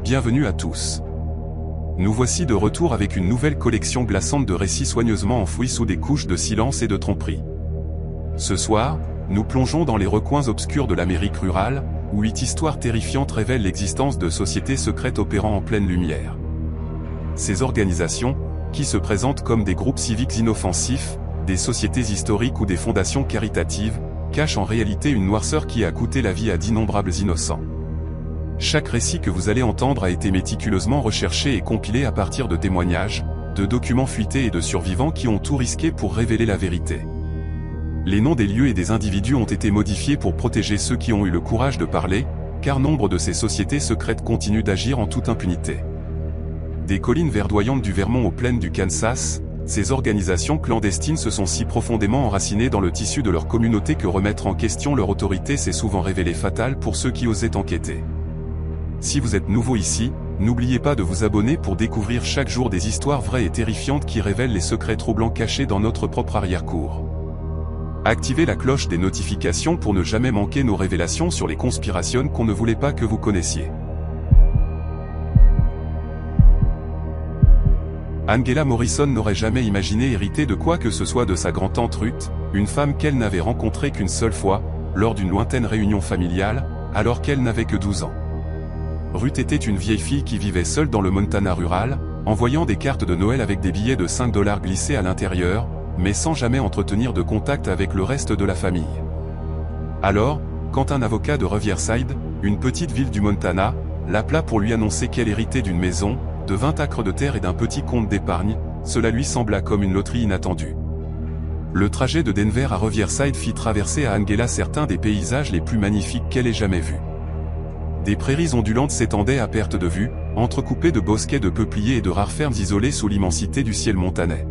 Bienvenue à tous. Nous voici de retour avec une nouvelle collection glaçante de récits soigneusement enfouis sous des couches de silence et de tromperie. Ce soir, nous plongeons dans les recoins obscurs de l'Amérique rurale, où 8 histoires terrifiantes révèlent l'existence de sociétés secrètes opérant en pleine lumière. Ces organisations, qui se présentent comme des groupes civiques inoffensifs, des sociétés historiques ou des fondations caritatives, cachent en réalité une noirceur qui a coûté la vie à d'innombrables innocents. Chaque récit que vous allez entendre a été méticuleusement recherché et compilé à partir de témoignages, de documents fuités et de survivants qui ont tout risqué pour révéler la vérité. Les noms des lieux et des individus ont été modifiés pour protéger ceux qui ont eu le courage de parler, car nombre de ces sociétés secrètes continuent d'agir en toute impunité. Des collines verdoyantes du Vermont aux plaines du Kansas, ces organisations clandestines se sont si profondément enracinées dans le tissu de leur communauté que remettre en question leur autorité s'est souvent révélé fatal pour ceux qui osaient enquêter. Si vous êtes nouveau ici, n'oubliez pas de vous abonner pour découvrir chaque jour des histoires vraies et terrifiantes qui révèlent les secrets troublants cachés dans notre propre arrière-cour. Activez la cloche des notifications pour ne jamais manquer nos révélations sur les conspirations qu'on ne voulait pas que vous connaissiez. Angela Morrison n'aurait jamais imaginé hériter de quoi que ce soit de sa grand-tante Ruth, une femme qu'elle n'avait rencontrée qu'une seule fois, lors d'une lointaine réunion familiale, alors qu'elle n'avait que 12 ans. Ruth était une vieille fille qui vivait seule dans le Montana rural, envoyant des cartes de Noël avec des billets de 5 $ glissés à l'intérieur, mais sans jamais entretenir de contact avec le reste de la famille. Alors, quand un avocat de Riverside, une petite ville du Montana, l'appela pour lui annoncer qu'elle héritait d'une maison, de 20 acres de terre et d'un petit compte d'épargne, cela lui sembla comme une loterie inattendue. Le trajet de Denver à Riverside fit traverser à Angela certains des paysages les plus magnifiques qu'elle ait jamais vus. Des prairies ondulantes s'étendaient à perte de vue, entrecoupées de bosquets de peupliers et de rares fermes isolées sous l'immensité du ciel montanais.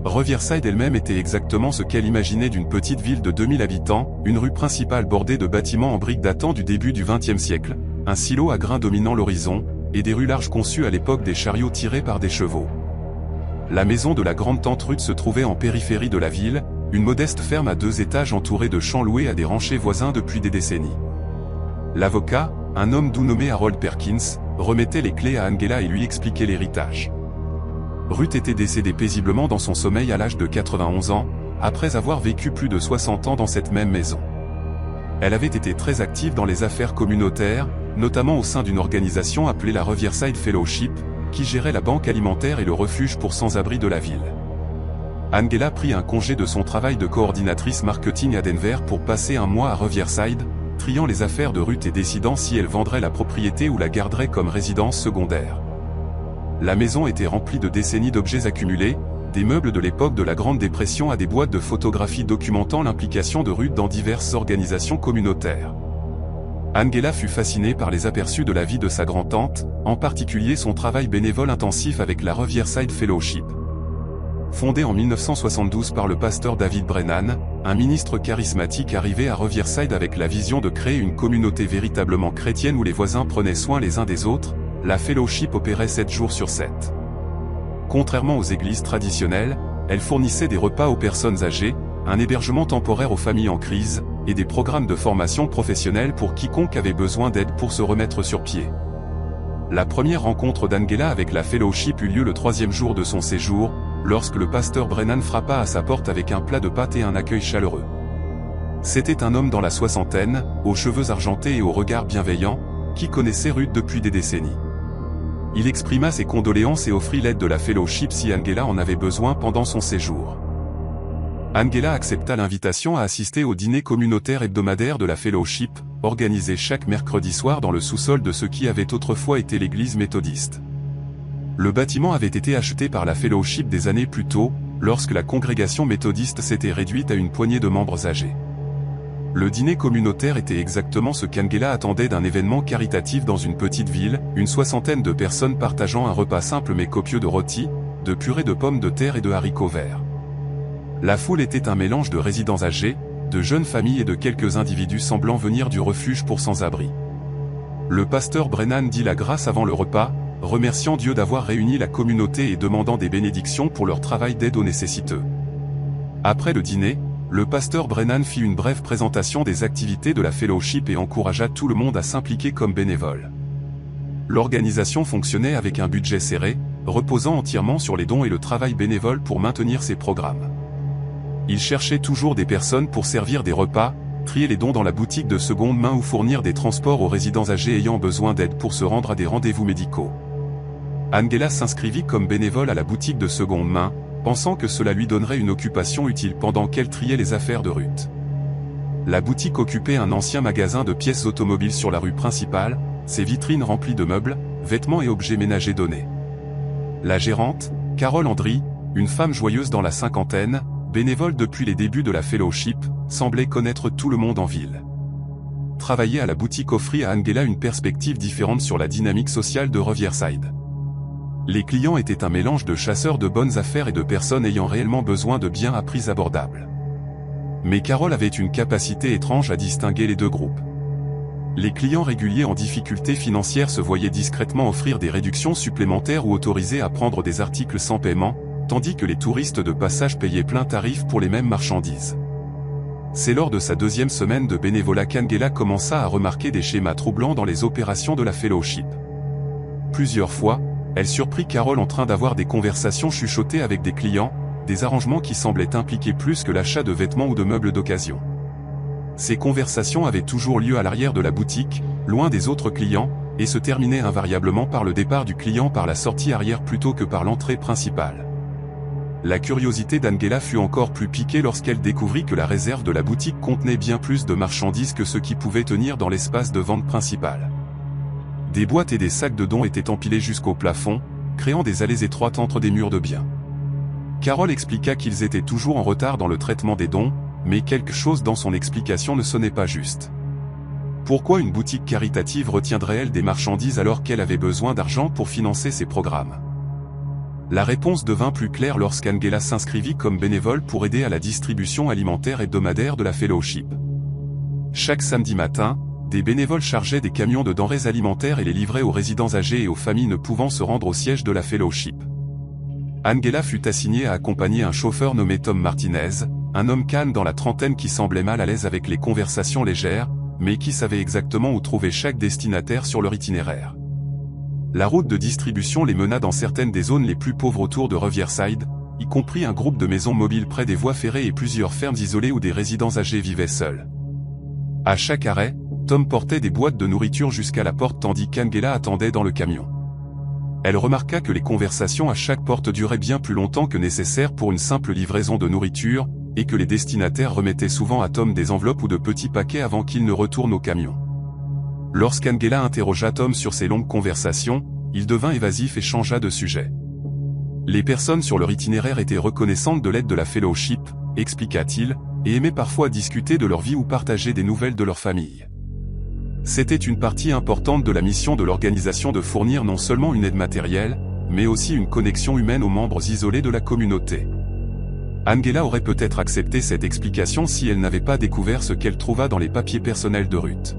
Riverside elle-même était exactement ce qu'elle imaginait d'une petite ville de 2000 habitants, une rue principale bordée de bâtiments en briques datant du début du XXe siècle, un silo à grains dominant l'horizon, et des rues larges conçues à l'époque des chariots tirés par des chevaux. La maison de la grande-tante Ruth se trouvait en périphérie de la ville, une modeste ferme à 2 étages entourée de champs loués à des ranchers voisins depuis des décennies. L'avocat, un homme doux nommé Harold Perkins, remettait les clés à Angela et lui expliquait l'héritage. Ruth était décédée paisiblement dans son sommeil à l'âge de 91 ans, après avoir vécu plus de 60 ans dans cette même maison. Elle avait été très active dans les affaires communautaires, notamment au sein d'une organisation appelée la Riverside Fellowship, qui gérait la banque alimentaire et le refuge pour sans-abri de la ville. Angela prit un congé de son travail de coordinatrice marketing à Denver pour passer un mois à Riverside, triant les affaires de Ruth et décidant si elle vendrait la propriété ou la garderait comme résidence secondaire. La maison était remplie de décennies d'objets accumulés, des meubles de l'époque de la Grande Dépression à des boîtes de photographie documentant l'implication de Ruth dans diverses organisations communautaires. Angela fut fascinée par les aperçus de la vie de sa grand-tante, en particulier son travail bénévole intensif avec la Riverside Fellowship. Fondée en 1972 par le pasteur David Brennan, un ministre charismatique arrivé à Riverside avec la vision de créer une communauté véritablement chrétienne où les voisins prenaient soin les uns des autres, la Fellowship opérait 7 jours sur 7. Contrairement aux églises traditionnelles, elle fournissait des repas aux personnes âgées, un hébergement temporaire aux familles en crise, et des programmes de formation professionnelle pour quiconque avait besoin d'aide pour se remettre sur pied. La première rencontre d'Angela avec la Fellowship eut lieu le 3e jour de son séjour, lorsque le pasteur Brennan frappa à sa porte avec un plat de pâtes et un accueil chaleureux. C'était un homme dans la soixantaine, aux cheveux argentés et au regard bienveillant, qui connaissait Ruth depuis des décennies. Il exprima ses condoléances et offrit l'aide de la Fellowship si Angela en avait besoin pendant son séjour. Angela accepta l'invitation à assister au dîner communautaire hebdomadaire de la Fellowship, organisé chaque mercredi soir dans le sous-sol de ce qui avait autrefois été l'église méthodiste. Le bâtiment avait été acheté par la Fellowship des années plus tôt, lorsque la congrégation méthodiste s'était réduite à une poignée de membres âgés. Le dîner communautaire était exactement ce qu'Angela attendait d'un événement caritatif dans une petite ville, une soixantaine de personnes partageant un repas simple mais copieux de rôtis, de purée de pommes de terre et de haricots verts. La foule était un mélange de résidents âgés, de jeunes familles et de quelques individus semblant venir du refuge pour sans-abri. Le pasteur Brennan dit la grâce avant le repas, remerciant Dieu d'avoir réuni la communauté et demandant des bénédictions pour leur travail d'aide aux nécessiteux. Après le dîner, le pasteur Brennan fit une brève présentation des activités de la Fellowship et encouragea tout le monde à s'impliquer comme bénévole. L'organisation fonctionnait avec un budget serré, reposant entièrement sur les dons et le travail bénévole pour maintenir ses programmes. Il cherchait toujours des personnes pour servir des repas, trier les dons dans la boutique de seconde main ou fournir des transports aux résidents âgés ayant besoin d'aide pour se rendre à des rendez-vous médicaux. Angela s'inscrivit comme bénévole à la boutique de seconde main, pensant que cela lui donnerait une occupation utile pendant qu'elle triait les affaires de Ruth. La boutique occupait un ancien magasin de pièces automobiles sur la rue principale, ses vitrines remplies de meubles, vêtements et objets ménagers donnés. La gérante, Carole Andry, une femme joyeuse dans la cinquantaine, bénévole depuis les débuts de la Fellowship, semblait connaître tout le monde en ville. Travailler à la boutique offrit à Angela une perspective différente sur la dynamique sociale de Riverside. Les clients étaient un mélange de chasseurs de bonnes affaires et de personnes ayant réellement besoin de biens à prix abordables. Mais Carole avait une capacité étrange à distinguer les deux groupes. Les clients réguliers en difficulté financière se voyaient discrètement offrir des réductions supplémentaires ou autorisés à prendre des articles sans paiement, tandis que les touristes de passage payaient plein tarif pour les mêmes marchandises. C'est lors de sa deuxième semaine de bénévolat qu'Angela commença à remarquer des schémas troublants dans les opérations de la Fellowship. Plusieurs fois, elle surprit Carole en train d'avoir des conversations chuchotées avec des clients, des arrangements qui semblaient impliquer plus que l'achat de vêtements ou de meubles d'occasion. Ces conversations avaient toujours lieu à l'arrière de la boutique, loin des autres clients, et se terminaient invariablement par le départ du client par la sortie arrière plutôt que par l'entrée principale. La curiosité d'Angela fut encore plus piquée lorsqu'elle découvrit que la réserve de la boutique contenait bien plus de marchandises que ce qui pouvait tenir dans l'espace de vente principal. Des boîtes et des sacs de dons étaient empilés jusqu'au plafond, créant des allées étroites entre des murs de biens. Carole expliqua qu'ils étaient toujours en retard dans le traitement des dons, mais quelque chose dans son explication ne sonnait pas juste. Pourquoi une boutique caritative retiendrait-elle des marchandises alors qu'elle avait besoin d'argent pour financer ses programmes? La réponse devint plus claire lorsqu'Angela s'inscrivit comme bénévole pour aider à la distribution alimentaire hebdomadaire de la Fellowship. Chaque samedi matin, des bénévoles chargeaient des camions de denrées alimentaires et les livraient aux résidents âgés et aux familles ne pouvant se rendre au siège de la Fellowship. Angela fut assignée à accompagner un chauffeur nommé Tom Martinez, un homme calme dans la trentaine qui semblait mal à l'aise avec les conversations légères, mais qui savait exactement où trouver chaque destinataire sur leur itinéraire. La route de distribution les mena dans certaines des zones les plus pauvres autour de Riverside, y compris un groupe de maisons mobiles près des voies ferrées et plusieurs fermes isolées où des résidents âgés vivaient seuls. À chaque arrêt, Tom portait des boîtes de nourriture jusqu'à la porte tandis qu'Angela attendait dans le camion. Elle remarqua que les conversations à chaque porte duraient bien plus longtemps que nécessaire pour une simple livraison de nourriture, et que les destinataires remettaient souvent à Tom des enveloppes ou de petits paquets avant qu'il ne retourne au camion. Lorsqu'Angela interrogea Tom sur ces longues conversations, il devint évasif et changea de sujet. Les personnes sur leur itinéraire étaient reconnaissantes de l'aide de la Fellowship, expliqua-t-il, et aimaient parfois discuter de leur vie ou partager des nouvelles de leur famille. C'était une partie importante de la mission de l'organisation de fournir non seulement une aide matérielle, mais aussi une connexion humaine aux membres isolés de la communauté. Angela aurait peut-être accepté cette explication si elle n'avait pas découvert ce qu'elle trouva dans les papiers personnels de Ruth.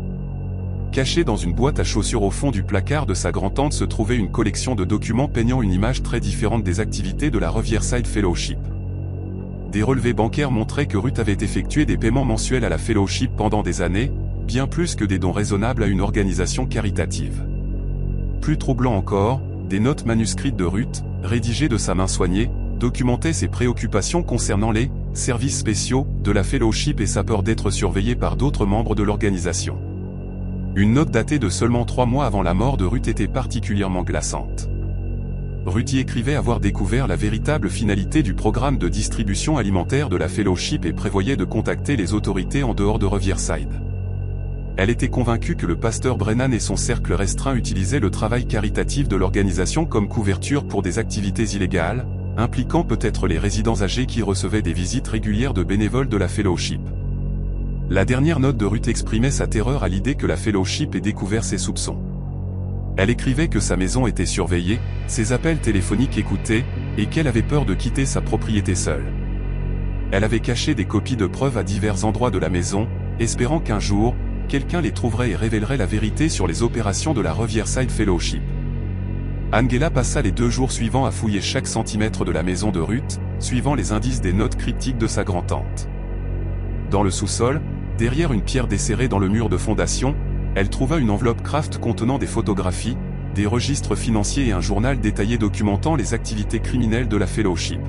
Caché dans une boîte à chaussures au fond du placard de sa grand-tante se trouvait une collection de documents peignant une image très différente des activités de la Riverside Fellowship. Des relevés bancaires montraient que Ruth avait effectué des paiements mensuels à la Fellowship pendant des années, bien plus que des dons raisonnables à une organisation caritative. Plus troublant encore, des notes manuscrites de Ruth, rédigées de sa main soignée, documentaient ses préoccupations concernant les « services spéciaux » de la Fellowship et sa peur d'être surveillée par d'autres membres de l'organisation. Une note datée de seulement 3 mois avant la mort de Ruth était particulièrement glaçante. Ruth y écrivait avoir découvert la véritable finalité du programme de distribution alimentaire de la Fellowship et prévoyait de contacter les autorités en dehors de Riverside. Elle était convaincue que le pasteur Brennan et son cercle restreint utilisaient le travail caritatif de l'organisation comme couverture pour des activités illégales, impliquant peut-être les résidents âgés qui recevaient des visites régulières de bénévoles de la Fellowship. La dernière note de Ruth exprimait sa terreur à l'idée que la Fellowship ait découvert ses soupçons. Elle écrivait que sa maison était surveillée, ses appels téléphoniques écoutés, et qu'elle avait peur de quitter sa propriété seule. Elle avait caché des copies de preuves à divers endroits de la maison, espérant qu'un jour, quelqu'un les trouverait et révélerait la vérité sur les opérations de la Riverside Fellowship. Angela passa les 2 jours suivants à fouiller chaque centimètre de la maison de Ruth, suivant les indices des notes cryptiques de sa grand-tante. Dans le sous-sol, derrière une pierre desserrée dans le mur de fondation, elle trouva une enveloppe Kraft contenant des photographies, des registres financiers et un journal détaillé documentant les activités criminelles de la Fellowship.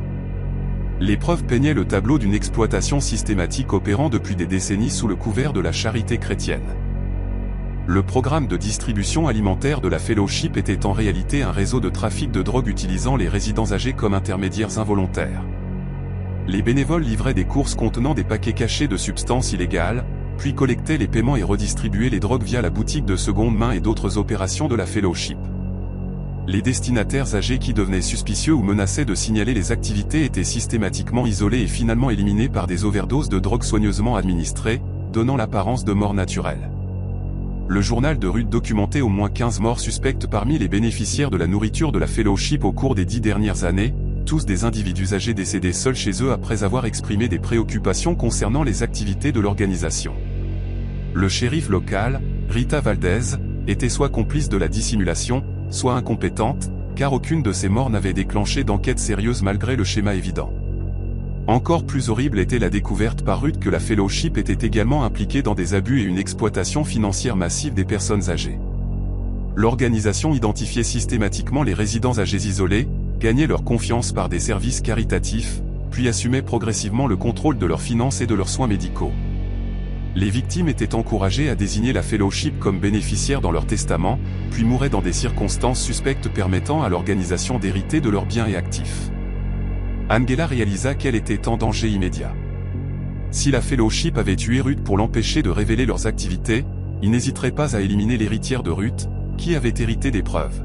Les preuves peignaient le tableau d'une exploitation systématique opérant depuis des décennies sous le couvert de la charité chrétienne. Le programme de distribution alimentaire de la Fellowship était en réalité un réseau de trafic de drogue utilisant les résidents âgés comme intermédiaires involontaires. Les bénévoles livraient des courses contenant des paquets cachés de substances illégales, puis collectaient les paiements et redistribuaient les drogues via la boutique de seconde main et d'autres opérations de la Fellowship. Les destinataires âgés qui devenaient suspicieux ou menaçaient de signaler les activités étaient systématiquement isolés et finalement éliminés par des overdoses de drogue soigneusement administrées, donnant l'apparence de mort naturelle. Le journal de Ruth documentait au moins 15 morts suspectes parmi les bénéficiaires de la nourriture de la Fellowship au cours des 10 dernières années, tous des individus âgés décédés seuls chez eux après avoir exprimé des préoccupations concernant les activités de l'organisation. Le shérif local, Rita Valdez, était soit complice de la dissimulation, soit incompétente, car aucune de ces morts n'avait déclenché d'enquête sérieuse malgré le schéma évident. Encore plus horrible était la découverte par Ruth que la Fellowship était également impliquée dans des abus et une exploitation financière massive des personnes âgées. L'organisation identifiait systématiquement les résidents âgés isolés, gagnait leur confiance par des services caritatifs, puis assumait progressivement le contrôle de leurs finances et de leurs soins médicaux. Les victimes étaient encouragées à désigner la Fellowship comme bénéficiaire dans leur testament, puis mouraient dans des circonstances suspectes permettant à l'organisation d'hériter de leurs biens et actifs. Angela réalisa qu'elle était en danger immédiat. Si la Fellowship avait tué Ruth pour l'empêcher de révéler leurs activités, il n'hésiterait pas à éliminer l'héritière de Ruth, qui avait hérité des preuves.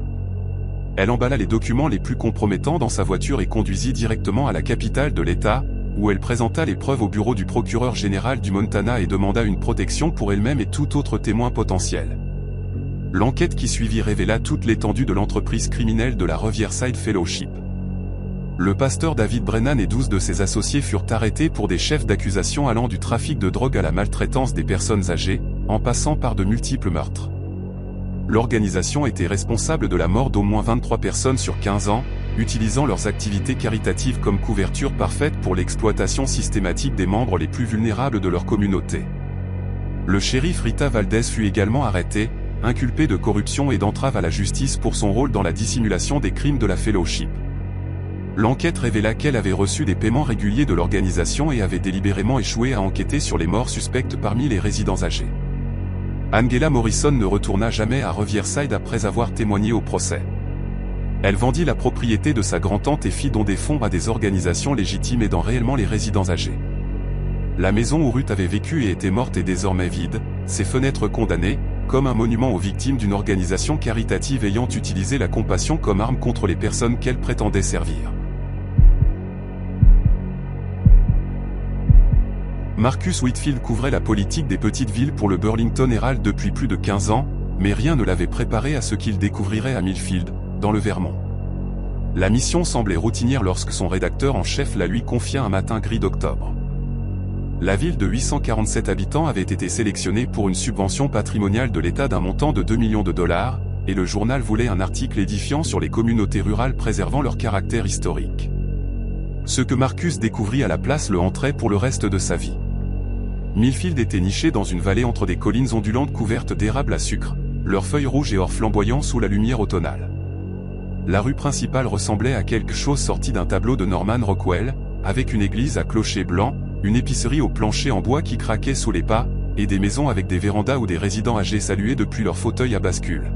Elle emballa les documents les plus compromettants dans sa voiture et conduisit directement à la capitale de l'État, où elle présenta les preuves au bureau du procureur général du Montana et demanda une protection pour elle-même et tout autre témoin potentiel. L'enquête qui suivit révéla toute l'étendue de l'entreprise criminelle de la Riverside Fellowship. Le pasteur David Brennan et 12 de ses associés furent arrêtés pour des chefs d'accusation allant du trafic de drogue à la maltraitance des personnes âgées, en passant par de multiples meurtres. L'organisation était responsable de la mort d'au moins 23 personnes sur 15 ans, utilisant leurs activités caritatives comme couverture parfaite pour l'exploitation systématique des membres les plus vulnérables de leur communauté. Le shérif Rita Valdez fut également arrêté, inculpé de corruption et d'entrave à la justice pour son rôle dans la dissimulation des crimes de la Fellowship. L'enquête révéla qu'elle avait reçu des paiements réguliers de l'organisation et avait délibérément échoué à enquêter sur les morts suspectes parmi les résidents âgés. Angela Morrison ne retourna jamais à Riverside après avoir témoigné au procès. Elle vendit la propriété de sa grand-tante et fit don des fonds à des organisations légitimes aidant réellement les résidents âgés. La maison où Ruth avait vécu et était morte est désormais vide, ses fenêtres condamnées, comme un monument aux victimes d'une organisation caritative ayant utilisé la compassion comme arme contre les personnes qu'elle prétendait servir. Marcus Whitfield couvrait la politique des petites villes pour le Burlington Herald depuis plus de 15 ans, mais rien ne l'avait préparé à ce qu'il découvrirait à Millfield, dans le Vermont. La mission semblait routinière lorsque son rédacteur en chef la lui confia un matin gris d'octobre. La ville de 847 habitants avait été sélectionnée pour une subvention patrimoniale de l'État d'un montant de $2 millions, et le journal voulait un article édifiant sur les communautés rurales préservant leur caractère historique. Ce que Marcus découvrit à la place le hanterait pour le reste de sa vie. Millfield était niché dans une vallée entre des collines ondulantes couvertes d'érables à sucre, leurs feuilles rouges et or flamboyants sous la lumière automnale. La rue principale ressemblait à quelque chose sorti d'un tableau de Norman Rockwell, avec une église à clocher blanc, une épicerie au plancher en bois qui craquait sous les pas, et des maisons avec des vérandas où des résidents âgés saluaient depuis leur fauteuil à bascule.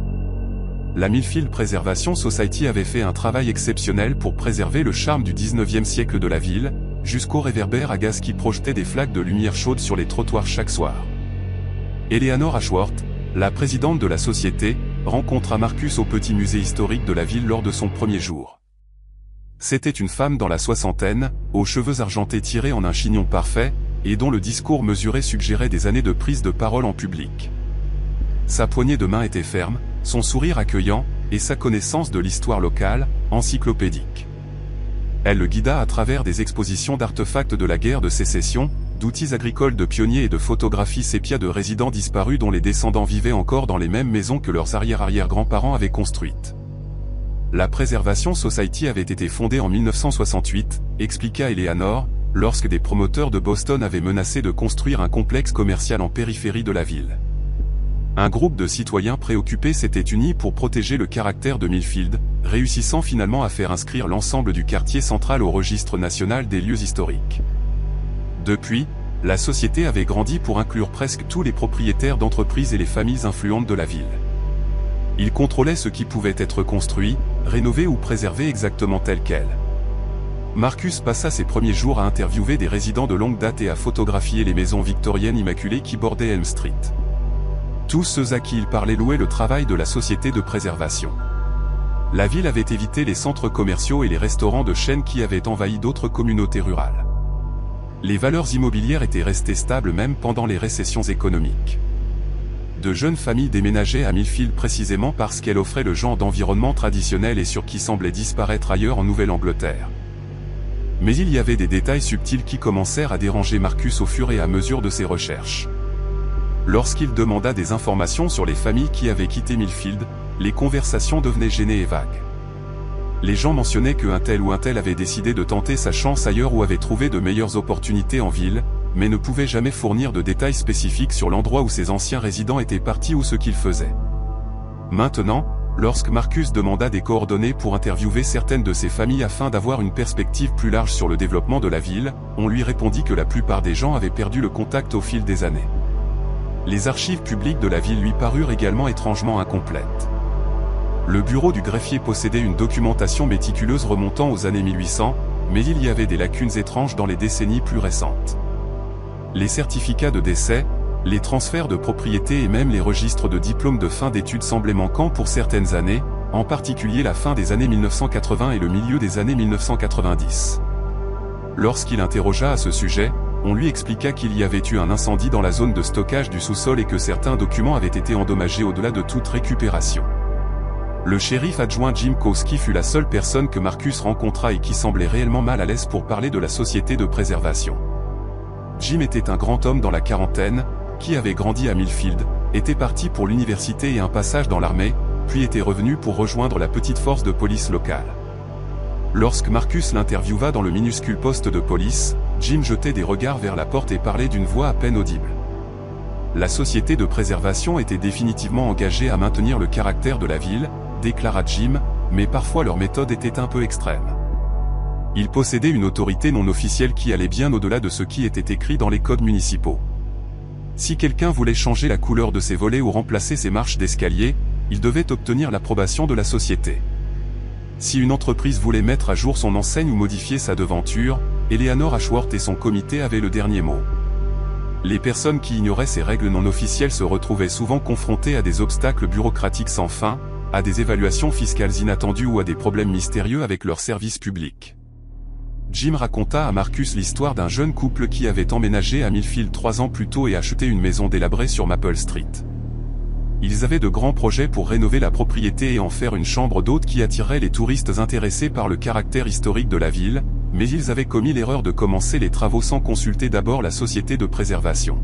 La Millfield Preservation Society avait fait un travail exceptionnel pour préserver le charme du 19e siècle de la ville, jusqu'aux réverbères à gaz qui projetaient des flaques de lumière chaude sur les trottoirs chaque soir. Eleanor Ashworth, la présidente de la société, rencontra Marcus au petit musée historique de la ville lors de son premier jour. C'était une femme dans la soixantaine, aux cheveux argentés tirés en un chignon parfait, et dont le discours mesuré suggérait des années de prise de parole en public. Sa poignée de main était ferme, son sourire accueillant, et sa connaissance de l'histoire locale, encyclopédique. Elle le guida à travers des expositions d'artefacts de la guerre de sécession, d'outils agricoles de pionniers et de photographies sépia de résidents disparus dont les descendants vivaient encore dans les mêmes maisons que leurs arrière-arrière-grands-parents avaient construites. La Preservation Society avait été fondée en 1968, expliqua Eleanor, lorsque des promoteurs de Boston avaient menacé de construire un complexe commercial en périphérie de la ville. Un groupe de citoyens préoccupés s'était uni pour protéger le caractère de Millfield, réussissant finalement à faire inscrire l'ensemble du quartier central au registre national des lieux historiques. Depuis, la société avait grandi pour inclure presque tous les propriétaires d'entreprises et les familles influentes de la ville. Ils contrôlaient ce qui pouvait être construit, rénové ou préservé exactement tel quel. Marcus passa ses premiers jours à interviewer des résidents de longue date et à photographier les maisons victoriennes immaculées qui bordaient Elm Street. Tous ceux à qui il parlait louaient le travail de la société de préservation. La ville avait évité les centres commerciaux et les restaurants de chaîne qui avaient envahi d'autres communautés rurales. Les valeurs immobilières étaient restées stables même pendant les récessions économiques. De jeunes familles déménageaient à Millfield précisément parce qu'elle offrait le genre d'environnement traditionnel et sûr qui semblait disparaître ailleurs en Nouvelle-Angleterre. Mais il y avait des détails subtils qui commencèrent à déranger Marcus au fur et à mesure de ses recherches. Lorsqu'il demanda des informations sur les familles qui avaient quitté Millfield, les conversations devenaient gênées et vagues. Les gens mentionnaient qu'un tel ou un tel avait décidé de tenter sa chance ailleurs ou avait trouvé de meilleures opportunités en ville, mais ne pouvaient jamais fournir de détails spécifiques sur l'endroit où ces anciens résidents étaient partis ou ce qu'ils faisaient. Maintenant, lorsque Marcus demanda des coordonnées pour interviewer certaines de ces familles afin d'avoir une perspective plus large sur le développement de la ville, on lui répondit que la plupart des gens avaient perdu le contact au fil des années. Les archives publiques de la ville lui parurent également étrangement incomplètes. Le bureau du greffier possédait une documentation méticuleuse remontant aux années 1800, mais il y avait des lacunes étranges dans les décennies plus récentes. Les certificats de décès, les transferts de propriété et même les registres de diplômes de fin d'études semblaient manquants pour certaines années, en particulier la fin des années 1980 et le milieu des années 1990. Lorsqu'il interrogea à ce sujet, on lui expliqua qu'il y avait eu un incendie dans la zone de stockage du sous-sol et que certains documents avaient été endommagés au-delà de toute récupération. Le shérif adjoint Jim Kowski fut la seule personne que Marcus rencontra et qui semblait réellement mal à l'aise pour parler de la société de préservation. Jim était un grand homme dans la quarantaine, qui avait grandi à Millfield, était parti pour l'université et un passage dans l'armée, puis était revenu pour rejoindre la petite force de police locale. Lorsque Marcus l'interviewa dans le minuscule poste de police, Jim jetait des regards vers la porte et parlait d'une voix à peine audible. La société de préservation était définitivement engagée à maintenir le caractère de la ville, déclara Jim, mais parfois leur méthode était un peu extrême. Ils possédaient une autorité non officielle qui allait bien au-delà de ce qui était écrit dans les codes municipaux. Si quelqu'un voulait changer la couleur de ses volets ou remplacer ses marches d'escalier, il devait obtenir l'approbation de la société. Si une entreprise voulait mettre à jour son enseigne ou modifier sa devanture, Eleanor Ashworth et son comité avaient le dernier mot. Les personnes qui ignoraient ces règles non officielles se retrouvaient souvent confrontées à des obstacles bureaucratiques sans fin, à des évaluations fiscales inattendues ou à des problèmes mystérieux avec leurs services publics. Jim raconta à Marcus l'histoire d'un jeune couple qui avait emménagé à Millfield 3 ans plus tôt et acheté une maison délabrée sur Maple Street. Ils avaient de grands projets pour rénover la propriété et en faire une chambre d'hôte qui attirerait les touristes intéressés par le caractère historique de la ville, mais ils avaient commis l'erreur de commencer les travaux sans consulter d'abord la société de préservation.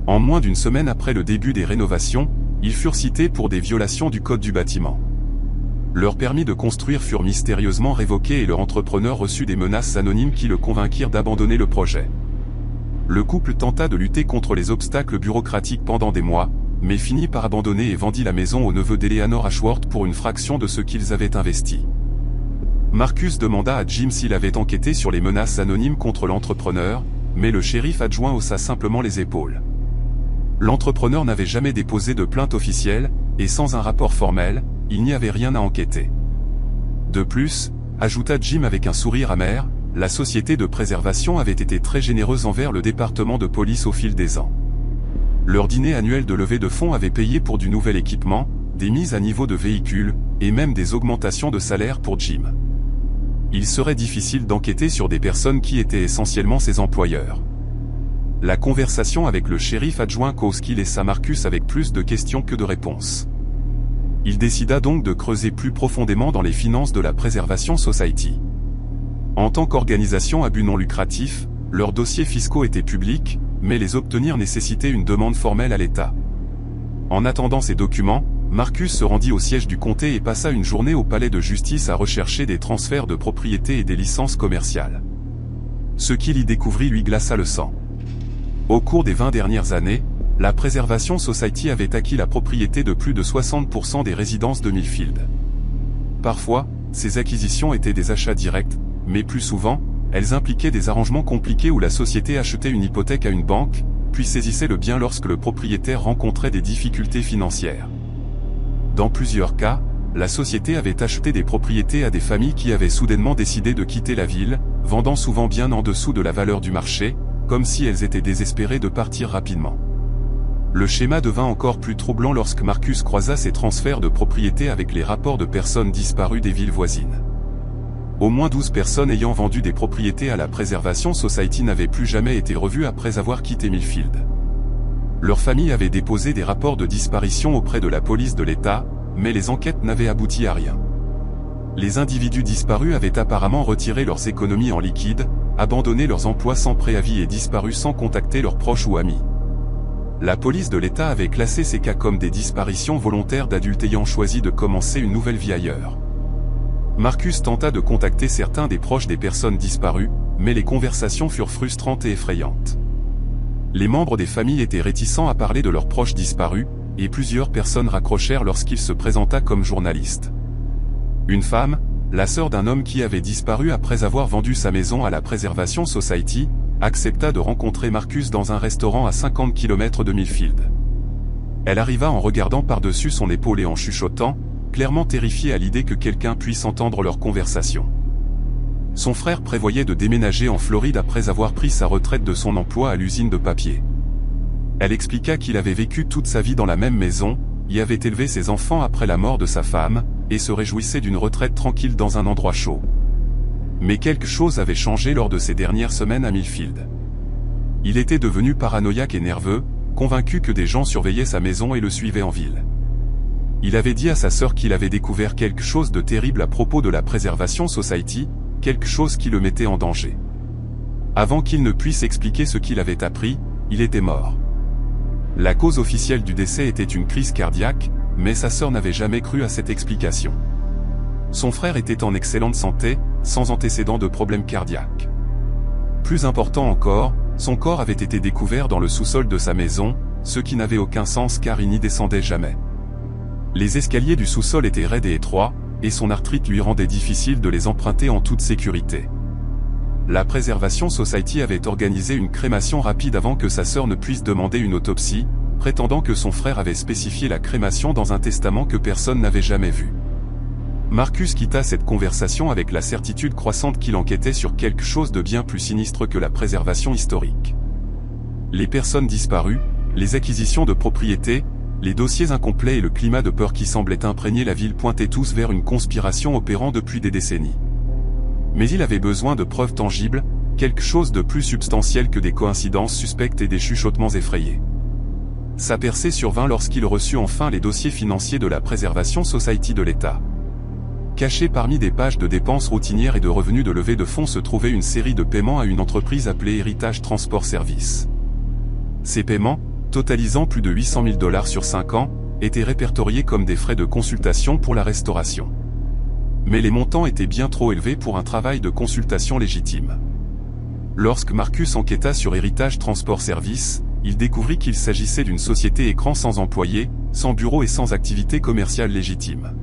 En moins d'une semaine après le début des rénovations, ils furent cités pour des violations du code du bâtiment. Leurs permis de construire furent mystérieusement révoqués et leur entrepreneur reçut des menaces anonymes qui le convainquirent d'abandonner le projet. Le couple tenta de lutter contre les obstacles bureaucratiques pendant des mois, mais finit par abandonner et vendit la maison au neveu d'Eleanor Ashworth pour une fraction de ce qu'ils avaient investi. Marcus demanda à Jim s'il avait enquêté sur les menaces anonymes contre l'entrepreneur, mais le shérif adjoint haussa simplement les épaules. L'entrepreneur n'avait jamais déposé de plainte officielle, et sans un rapport formel, il n'y avait rien à enquêter. De plus, ajouta Jim avec un sourire amer, la société de préservation avait été très généreuse envers le département de police au fil des ans. Leur dîner annuel de levée de fonds avait payé pour du nouvel équipement, des mises à niveau de véhicules, et même des augmentations de salaire pour Jim. Il serait difficile d'enquêter sur des personnes qui étaient essentiellement ses employeurs. La conversation avec le shérif adjoint Kowski laissa Marcus avec plus de questions que de réponses. Il décida donc de creuser plus profondément dans les finances de la Preservation Society. En tant qu'organisation à but non lucratif, leurs dossiers fiscaux étaient publics, mais les obtenir nécessitait une demande formelle à l'État. En attendant ces documents, Marcus se rendit au siège du comté et passa une journée au palais de justice à rechercher des transferts de propriété et des licences commerciales. Ce qu'il y découvrit lui glaça le sang. Au cours des 20 dernières années, la Preservation Society avait acquis la propriété de plus de 60% des résidences de Millfield. Parfois, ces acquisitions étaient des achats directs, mais plus souvent, elles impliquaient des arrangements compliqués où la société achetait une hypothèque à une banque, puis saisissait le bien lorsque le propriétaire rencontrait des difficultés financières. Dans plusieurs cas, la société avait acheté des propriétés à des familles qui avaient soudainement décidé de quitter la ville, vendant souvent bien en dessous de la valeur du marché, comme si elles étaient désespérées de partir rapidement. Le schéma devint encore plus troublant lorsque Marcus croisa ces transferts de propriétés avec les rapports de personnes disparues des villes voisines. Au moins 12 personnes ayant vendu des propriétés à la Preservation Society n'avaient plus jamais été revues après avoir quitté Millfield. Leur famille avait déposé des rapports de disparition auprès de la police de l'État, mais les enquêtes n'avaient abouti à rien. Les individus disparus avaient apparemment retiré leurs économies en liquide, abandonné leurs emplois sans préavis et disparu sans contacter leurs proches ou amis. La police de l'État avait classé ces cas comme des disparitions volontaires d'adultes ayant choisi de commencer une nouvelle vie ailleurs. Marcus tenta de contacter certains des proches des personnes disparues, mais les conversations furent frustrantes et effrayantes. Les membres des familles étaient réticents à parler de leurs proches disparus, et plusieurs personnes raccrochèrent lorsqu'il se présenta comme journaliste. Une femme, la sœur d'un homme qui avait disparu après avoir vendu sa maison à la Preservation Society, accepta de rencontrer Marcus dans un restaurant à 50 km de Millfield. Elle arriva en regardant par-dessus son épaule et en chuchotant, clairement terrifiée à l'idée que quelqu'un puisse entendre leur conversation. Son frère prévoyait de déménager en Floride après avoir pris sa retraite de son emploi à l'usine de papier. Elle expliqua qu'il avait vécu toute sa vie dans la même maison, y avait élevé ses enfants après la mort de sa femme, et se réjouissait d'une retraite tranquille dans un endroit chaud. Mais quelque chose avait changé lors de ces dernières semaines à Millfield. Il était devenu paranoïaque et nerveux, convaincu que des gens surveillaient sa maison et le suivaient en ville. Il avait dit à sa sœur qu'il avait découvert quelque chose de terrible à propos de la Preservation Society, quelque chose qui le mettait en danger. Avant qu'il ne puisse expliquer ce qu'il avait appris, il était mort. La cause officielle du décès était une crise cardiaque, mais sa sœur n'avait jamais cru à cette explication. Son frère était en excellente santé, sans antécédent de problèmes cardiaques. Plus important encore, son corps avait été découvert dans le sous-sol de sa maison, ce qui n'avait aucun sens car il n'y descendait jamais. Les escaliers du sous-sol étaient raides et étroits, et son arthrite lui rendait difficile de les emprunter en toute sécurité. La Preservation Society avait organisé une crémation rapide avant que sa sœur ne puisse demander une autopsie, prétendant que son frère avait spécifié la crémation dans un testament que personne n'avait jamais vu. Marcus quitta cette conversation avec la certitude croissante qu'il enquêtait sur quelque chose de bien plus sinistre que la préservation historique. Les personnes disparues, les acquisitions de propriétés, les dossiers incomplets et le climat de peur qui semblait imprégner la ville pointaient tous vers une conspiration opérant depuis des décennies. Mais il avait besoin de preuves tangibles, quelque chose de plus substantiel que des coïncidences suspectes et des chuchotements effrayés. Sa percée survint lorsqu'il reçut enfin les dossiers financiers de la Preservation Society de l'État. Cachés parmi des pages de dépenses routinières et de revenus de levée de fonds se trouvait une série de paiements à une entreprise appelée Heritage Transport Service. Ces paiements, totalisant plus de 800 000 $ sur 5 ans, étaient répertoriés comme des frais de consultation pour la restauration. Mais les montants étaient bien trop élevés pour un travail de consultation légitime. Lorsque Marcus enquêta sur Heritage Transport Service, il découvrit qu'il s'agissait d'une société écran sans employés, sans bureau et sans activité commerciale légitime.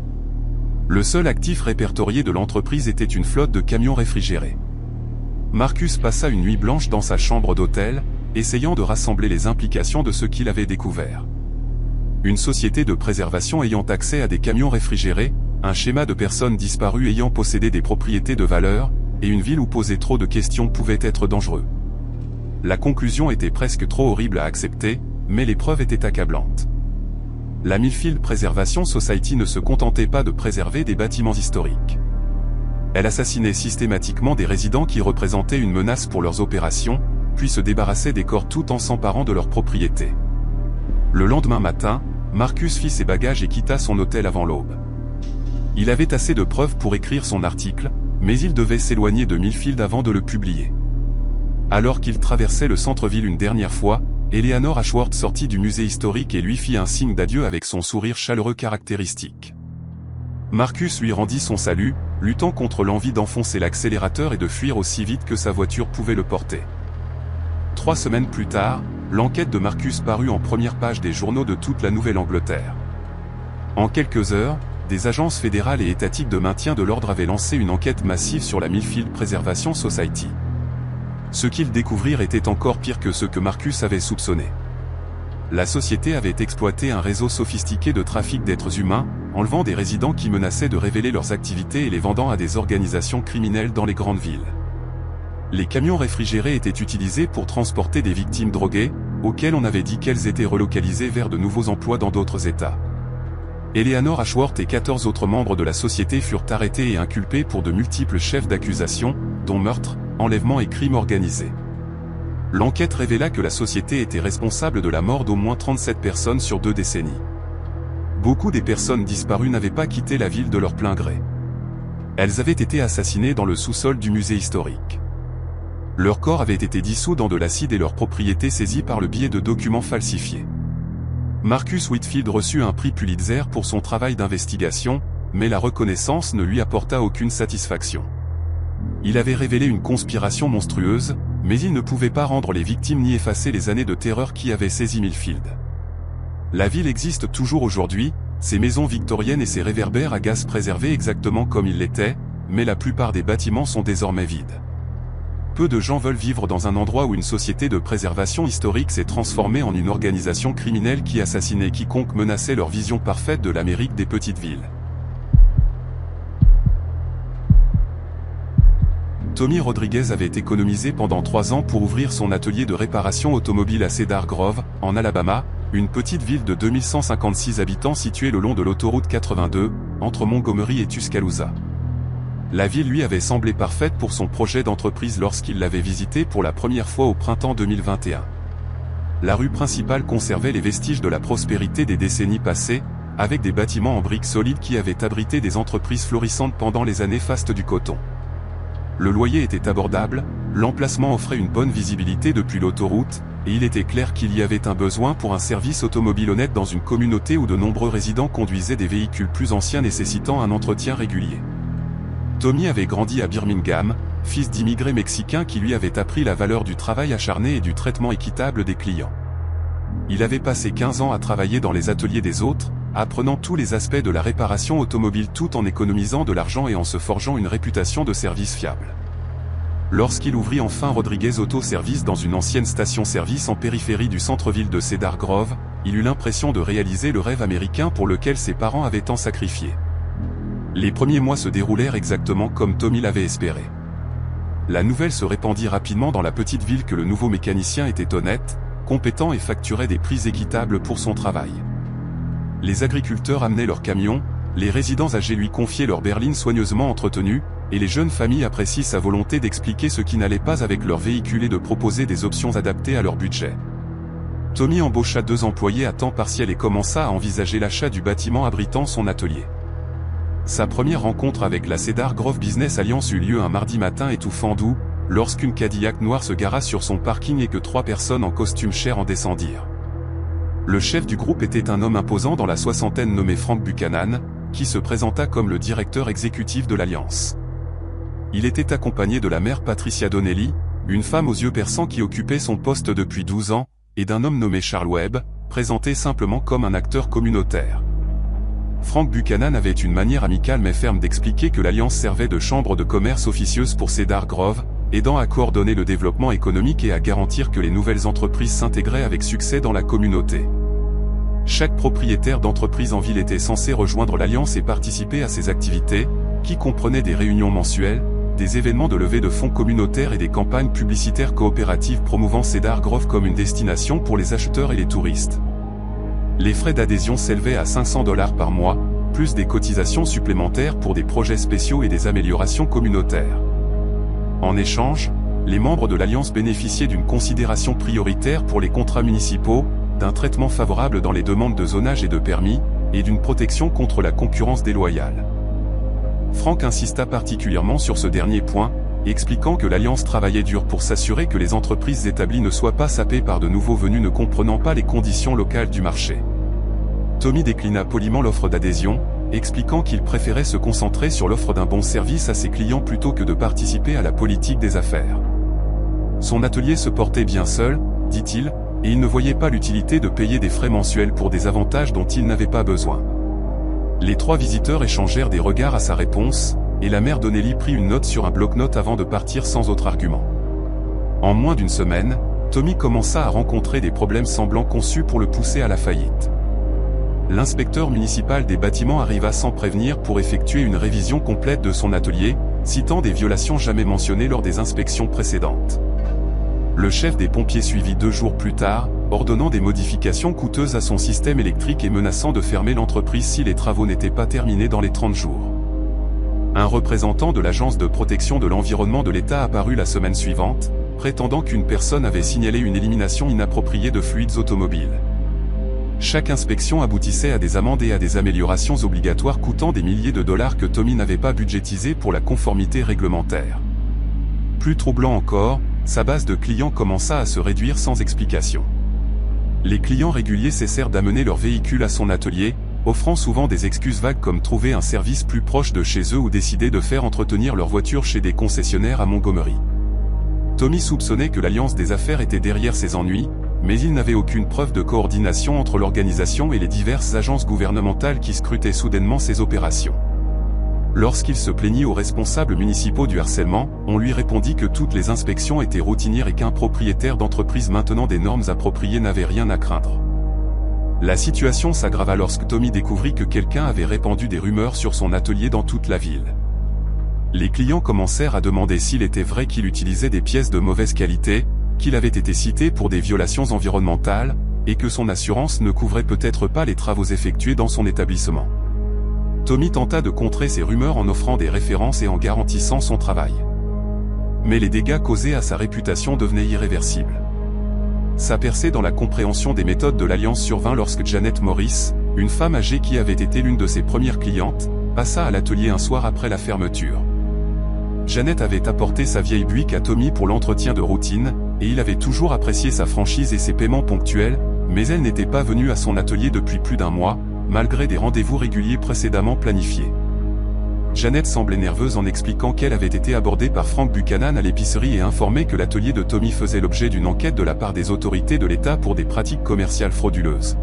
Le seul actif répertorié de l'entreprise était une flotte de camions réfrigérés. Marcus passa une nuit blanche dans sa chambre d'hôtel, essayant de rassembler les implications de ce qu'il avait découvert. Une société de préservation ayant accès à des camions réfrigérés, un schéma de personnes disparues ayant possédé des propriétés de valeur, et une ville où poser trop de questions pouvait être dangereux. La conclusion était presque trop horrible à accepter, mais les preuves étaient accablantes. La Millfield Preservation Society ne se contentait pas de préserver des bâtiments historiques. Elle assassinait systématiquement des résidents qui représentaient une menace pour leurs opérations, puis se débarrassait des corps tout en s'emparant de leurs propriétés. Le lendemain matin, Marcus fit ses bagages et quitta son hôtel avant l'aube. Il avait assez de preuves pour écrire son article, mais il devait s'éloigner de Millfield avant de le publier. Alors qu'il traversait le centre-ville une dernière fois, Eleanor Ashworth sortit du musée historique et lui fit un signe d'adieu avec son sourire chaleureux caractéristique. Marcus lui rendit son salut, luttant contre l'envie d'enfoncer l'accélérateur et de fuir aussi vite que sa voiture pouvait le porter. 3 semaines plus tard, l'enquête de Marcus parut en première page des journaux de toute la Nouvelle-Angleterre. En quelques heures, des agences fédérales et étatiques de maintien de l'ordre avaient lancé une enquête massive sur la Millfield Preservation Society. Ce qu'ils découvrirent était encore pire que ce que Marcus avait soupçonné. La société avait exploité un réseau sophistiqué de trafic d'êtres humains, enlevant des résidents qui menaçaient de révéler leurs activités et les vendant à des organisations criminelles dans les grandes villes. Les camions réfrigérés étaient utilisés pour transporter des victimes droguées, auxquelles on avait dit qu'elles étaient relocalisées vers de nouveaux emplois dans d'autres États. Eleanor Ashworth et 14 autres membres de la société furent arrêtés et inculpés pour de multiples chefs d'accusation, dont meurtre, enlèvement et crimes organisés. L'enquête révéla que la société était responsable de la mort d'au moins 37 personnes sur 2 décennies. Beaucoup des personnes disparues n'avaient pas quitté la ville de leur plein gré. Elles avaient été assassinées dans le sous-sol du musée historique. Leurs corps avaient été dissous dans de l'acide et leurs propriétés saisies par le biais de documents falsifiés. Marcus Whitfield reçut un prix Pulitzer pour son travail d'investigation, mais la reconnaissance ne lui apporta aucune satisfaction. Il avait révélé une conspiration monstrueuse, mais il ne pouvait pas rendre les victimes ni effacer les années de terreur qui avaient saisi Millfield. La ville existe toujours aujourd'hui, ses maisons victoriennes et ses réverbères à gaz préservés exactement comme ils l'étaient, mais la plupart des bâtiments sont désormais vides. Peu de gens veulent vivre dans un endroit où une société de préservation historique s'est transformée en une organisation criminelle qui assassinait quiconque menaçait leur vision parfaite de l'Amérique des petites villes. Tommy Rodriguez avait économisé pendant 3 ans pour ouvrir son atelier de réparation automobile à Cedar Grove, en Alabama, une petite ville de 2156 habitants située le long de l'autoroute 82, entre Montgomery et Tuscaloosa. La ville lui avait semblé parfaite pour son projet d'entreprise lorsqu'il l'avait visitée pour la première fois au printemps 2021. La rue principale conservait les vestiges de la prospérité des décennies passées, avec des bâtiments en briques solides qui avaient abrité des entreprises florissantes pendant les années fastes du coton. Le loyer était abordable, l'emplacement offrait une bonne visibilité depuis l'autoroute, et il était clair qu'il y avait un besoin pour un service automobile honnête dans une communauté où de nombreux résidents conduisaient des véhicules plus anciens nécessitant un entretien régulier. Tommy avait grandi à Birmingham, fils d'immigrés mexicains qui lui avaient appris la valeur du travail acharné et du traitement équitable des clients. Il avait passé 15 ans à travailler dans les ateliers des autres, apprenant tous les aspects de la réparation automobile tout en économisant de l'argent et en se forgeant une réputation de service fiable. Lorsqu'il ouvrit enfin Rodriguez Auto Service dans une ancienne station-service en périphérie du centre-ville de Cedar Grove, il eut l'impression de réaliser le rêve américain pour lequel ses parents avaient tant sacrifié. Les premiers mois se déroulèrent exactement comme Tommy l'avait espéré. La nouvelle se répandit rapidement dans la petite ville que le nouveau mécanicien était honnête, compétent et facturait des prix équitables pour son travail. Les agriculteurs amenaient leurs camions, les résidents âgés lui confiaient leurs berlines soigneusement entretenues, et les jeunes familles apprécient sa volonté d'expliquer ce qui n'allait pas avec leur véhicule et de proposer des options adaptées à leur budget. Tommy embaucha 2 employés à temps partiel et commença à envisager l'achat du bâtiment abritant son atelier. Sa première rencontre avec la Cedar Grove Business Alliance eut lieu un mardi matin étouffant d'août, lorsqu'une Cadillac noire se gara sur son parking et que 3 personnes en costume chair en descendirent. Le chef du groupe était un homme imposant dans la soixantaine nommé Frank Buchanan, qui se présenta comme le directeur exécutif de l'Alliance. Il était accompagné de la mère Patricia Donnelly, une femme aux yeux perçants qui occupait son poste depuis 12 ans, et d'un homme nommé Charles Webb, présenté simplement comme un acteur communautaire. Frank Buchanan avait une manière amicale mais ferme d'expliquer que l'Alliance servait de chambre de commerce officieuse pour Cedar Grove, aidant à coordonner le développement économique et à garantir que les nouvelles entreprises s'intégraient avec succès dans la communauté. Chaque propriétaire d'entreprise en ville était censé rejoindre l'Alliance et participer à ses activités, qui comprenaient des réunions mensuelles, des événements de levée de fonds communautaires et des campagnes publicitaires coopératives promouvant Cedar Grove comme une destination pour les acheteurs et les touristes. Les frais d'adhésion s'élevaient à $500 par mois, plus des cotisations supplémentaires pour des projets spéciaux et des améliorations communautaires. En échange, les membres de l'Alliance bénéficiaient d'une considération prioritaire pour les contrats municipaux, d'un traitement favorable dans les demandes de zonage et de permis, et d'une protection contre la concurrence déloyale. Frank insista particulièrement sur ce dernier point, expliquant que l'Alliance travaillait dur pour s'assurer que les entreprises établies ne soient pas sapées par de nouveaux venus ne comprenant pas les conditions locales du marché. Tommy déclina poliment l'offre d'adhésion, expliquant qu'il préférait se concentrer sur l'offre d'un bon service à ses clients plutôt que de participer à la politique des affaires. Son atelier se portait bien seul, dit-il, et il ne voyait pas l'utilité de payer des frais mensuels pour des avantages dont il n'avait pas besoin. Les 3 visiteurs échangèrent des regards à sa réponse, et la mère Donnelly prit une note sur un bloc-notes avant de partir sans autre argument. En moins d'une semaine, Tommy commença à rencontrer des problèmes semblant conçus pour le pousser à la faillite. L'inspecteur municipal des bâtiments arriva sans prévenir pour effectuer une révision complète de son atelier, citant des violations jamais mentionnées lors des inspections précédentes. Le chef des pompiers suivit 2 jours plus tard, ordonnant des modifications coûteuses à son système électrique et menaçant de fermer l'entreprise si les travaux n'étaient pas terminés dans les 30 jours. Un représentant de l'Agence de protection de l'environnement de l'État apparut la semaine suivante, prétendant qu'une personne avait signalé une élimination inappropriée de fluides automobiles. Chaque inspection aboutissait à des amendes et à des améliorations obligatoires coûtant des milliers de dollars que Tommy n'avait pas budgétisés pour la conformité réglementaire. Plus troublant encore, sa base de clients commença à se réduire sans explication. Les clients réguliers cessèrent d'amener leur véhicule à son atelier, offrant souvent des excuses vagues comme trouver un service plus proche de chez eux ou décider de faire entretenir leur voiture chez des concessionnaires à Montgomery. Tommy soupçonnait que l'Alliance des affaires était derrière ces ennuis, mais il n'avait aucune preuve de coordination entre l'organisation et les diverses agences gouvernementales qui scrutaient soudainement ses opérations. Lorsqu'il se plaignit aux responsables municipaux du harcèlement, on lui répondit que toutes les inspections étaient routinières et qu'un propriétaire d'entreprise maintenant des normes appropriées n'avait rien à craindre. La situation s'aggrava lorsque Tommy découvrit que quelqu'un avait répandu des rumeurs sur son atelier dans toute la ville. Les clients commencèrent à demander s'il était vrai qu'il utilisait des pièces de mauvaise qualité, qu'il avait été cité pour des violations environnementales, et que son assurance ne couvrait peut-être pas les travaux effectués dans son établissement. Tommy tenta de contrer ces rumeurs en offrant des références et en garantissant son travail. Mais les dégâts causés à sa réputation devenaient irréversibles. Sa percée dans la compréhension des méthodes de l'Alliance survint lorsque Janet Morris, une femme âgée qui avait été l'une de ses premières clientes, passa à l'atelier un soir après la fermeture. Janet avait apporté sa vieille Buick à Tommy pour l'entretien de routine, et il avait toujours apprécié sa franchise et ses paiements ponctuels, mais elle n'était pas venue à son atelier depuis plus d'1 mois, malgré des rendez-vous réguliers précédemment planifiés. Janet semblait nerveuse en expliquant qu'elle avait été abordée par Frank Buchanan à l'épicerie et informée que l'atelier de Tommy faisait l'objet d'une enquête de la part des autorités de l'État pour des pratiques commerciales frauduleuses.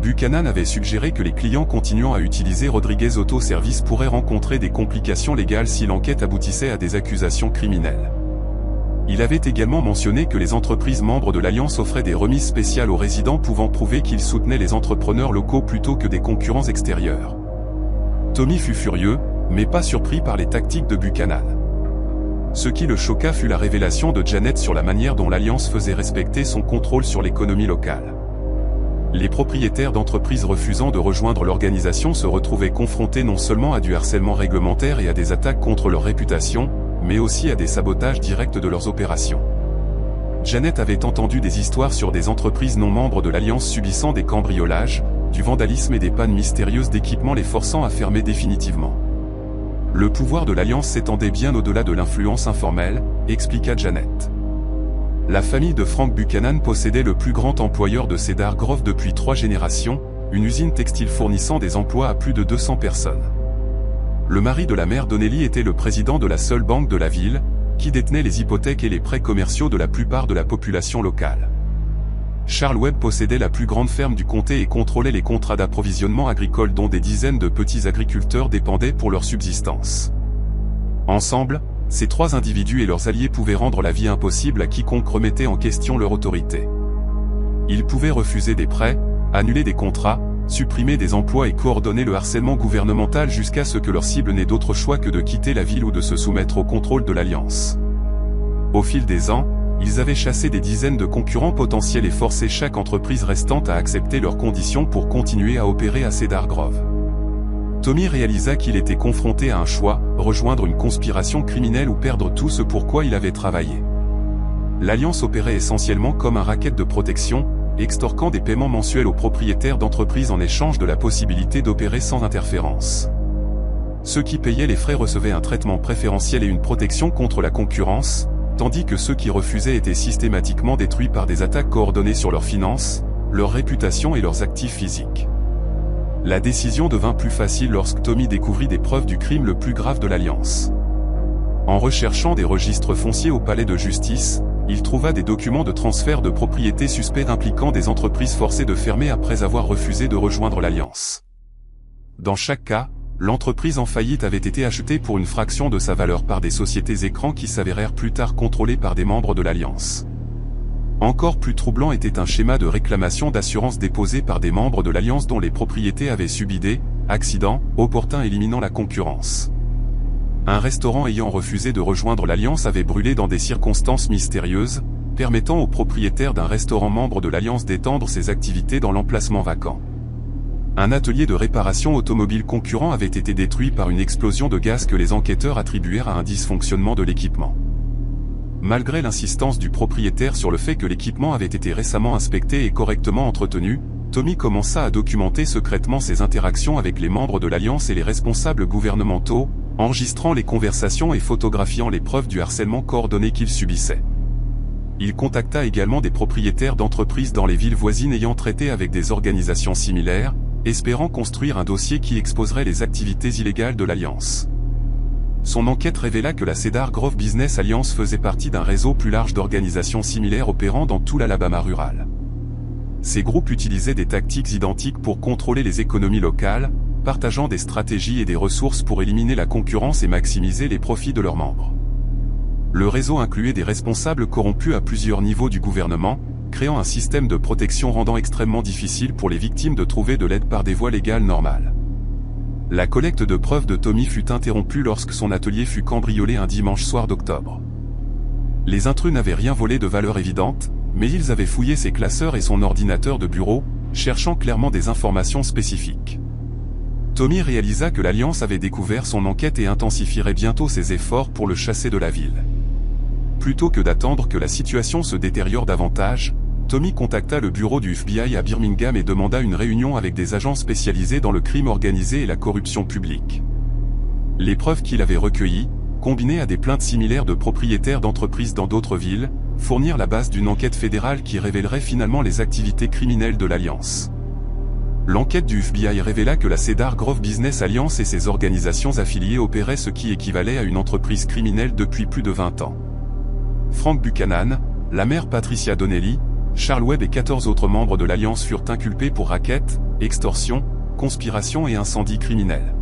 Buchanan avait suggéré que les clients continuant à utiliser Rodriguez Auto Service pourraient rencontrer des complications légales si l'enquête aboutissait à des accusations criminelles. Il avait également mentionné que les entreprises membres de l'Alliance offraient des remises spéciales aux résidents pouvant prouver qu'ils soutenaient les entrepreneurs locaux plutôt que des concurrents extérieurs. Tommy fut furieux, mais pas surpris par les tactiques de Buchanan. Ce qui le choqua fut la révélation de Janet sur la manière dont l'Alliance faisait respecter son contrôle sur l'économie locale. Les propriétaires d'entreprises refusant de rejoindre l'organisation se retrouvaient confrontés non seulement à du harcèlement réglementaire et à des attaques contre leur réputation, mais aussi à des sabotages directs de leurs opérations. Janet avait entendu des histoires sur des entreprises non membres de l'Alliance subissant des cambriolages, du vandalisme et des pannes mystérieuses d'équipements les forçant à fermer définitivement. Le pouvoir de l'Alliance s'étendait bien au-delà de l'influence informelle, expliqua Janet. La famille de Frank Buchanan possédait le plus grand employeur de Cedar Grove depuis 3 générations, une usine textile fournissant des emplois à plus de 200 personnes. Le mari de la mère Donnelly était le président de la seule banque de la ville, qui détenait les hypothèques et les prêts commerciaux de la plupart de la population locale. Charles Webb possédait la plus grande ferme du comté et contrôlait les contrats d'approvisionnement agricole dont des dizaines de petits agriculteurs dépendaient pour leur subsistance. Ensemble, ces 3 individus et leurs alliés pouvaient rendre la vie impossible à quiconque remettait en question leur autorité. Ils pouvaient refuser des prêts, annuler des contrats, supprimer des emplois et coordonner le harcèlement gouvernemental jusqu'à ce que leur cible n'ait d'autre choix que de quitter la ville ou de se soumettre au contrôle de l'Alliance. Au fil des ans, ils avaient chassé des dizaines de concurrents potentiels et forcé chaque entreprise restante à accepter leurs conditions pour continuer à opérer à Cedar Grove. Tommy réalisa qu'il était confronté à un choix, rejoindre une conspiration criminelle ou perdre tout ce pour quoi il avait travaillé. L'Alliance opérait essentiellement comme un racket de protection, extorquant des paiements mensuels aux propriétaires d'entreprises en échange de la possibilité d'opérer sans interférence. Ceux qui payaient les frais recevaient un traitement préférentiel et une protection contre la concurrence, tandis que ceux qui refusaient étaient systématiquement détruits par des attaques coordonnées sur leurs finances, leur réputation et leurs actifs physiques. La décision devint plus facile lorsque Tommy découvrit des preuves du crime le plus grave de l'Alliance. En recherchant des registres fonciers au palais de justice, il trouva des documents de transfert de propriété suspects impliquant des entreprises forcées de fermer après avoir refusé de rejoindre l'Alliance. Dans chaque cas, l'entreprise en faillite avait été achetée pour une fraction de sa valeur par des sociétés écrans qui s'avérèrent plus tard contrôlées par des membres de l'Alliance. Encore plus troublant était un schéma de réclamation d'assurance déposé par des membres de l'Alliance dont les propriétés avaient subi des accidents opportuns éliminant la concurrence. Un restaurant ayant refusé de rejoindre l'Alliance avait brûlé dans des circonstances mystérieuses, permettant aux propriétaires d'un restaurant membre de l'Alliance d'étendre ses activités dans l'emplacement vacant. Un atelier de réparation automobile concurrent avait été détruit par une explosion de gaz que les enquêteurs attribuèrent à un dysfonctionnement de l'équipement. Malgré l'insistance du propriétaire sur le fait que l'équipement avait été récemment inspecté et correctement entretenu, Tommy commença à documenter secrètement ses interactions avec les membres de l'Alliance et les responsables gouvernementaux, enregistrant les conversations et photographiant les preuves du harcèlement coordonné qu'il subissait. Il contacta également des propriétaires d'entreprises dans les villes voisines ayant traité avec des organisations similaires, espérant construire un dossier qui exposerait les activités illégales de l'Alliance. Son enquête révéla que la Cedar Grove Business Alliance faisait partie d'un réseau plus large d'organisations similaires opérant dans tout l'Alabama rural. Ces groupes utilisaient des tactiques identiques pour contrôler les économies locales, partageant des stratégies et des ressources pour éliminer la concurrence et maximiser les profits de leurs membres. Le réseau incluait des responsables corrompus à plusieurs niveaux du gouvernement, créant un système de protection rendant extrêmement difficile pour les victimes de trouver de l'aide par des voies légales normales. La collecte de preuves de Tommy fut interrompue lorsque son atelier fut cambriolé un dimanche soir d'octobre. Les intrus n'avaient rien volé de valeur évidente, mais ils avaient fouillé ses classeurs et son ordinateur de bureau, cherchant clairement des informations spécifiques. Tommy réalisa que l'Alliance avait découvert son enquête et intensifierait bientôt ses efforts pour le chasser de la ville. Plutôt que d'attendre que la situation se détériore davantage, Tommy contacta le bureau du FBI à Birmingham et demanda une réunion avec des agents spécialisés dans le crime organisé et la corruption publique. Les preuves qu'il avait recueillies, combinées à des plaintes similaires de propriétaires d'entreprises dans d'autres villes, fournirent la base d'une enquête fédérale qui révélerait finalement les activités criminelles de l'Alliance. L'enquête du FBI révéla que la Cedar Grove Business Alliance et ses organisations affiliées opéraient ce qui équivalait à une entreprise criminelle depuis plus de 20 ans. Frank Buchanan, la mère Patricia Donnelly, Charles Webb et 14 autres membres de l'Alliance furent inculpés pour racket, extorsion, conspiration et incendie criminel.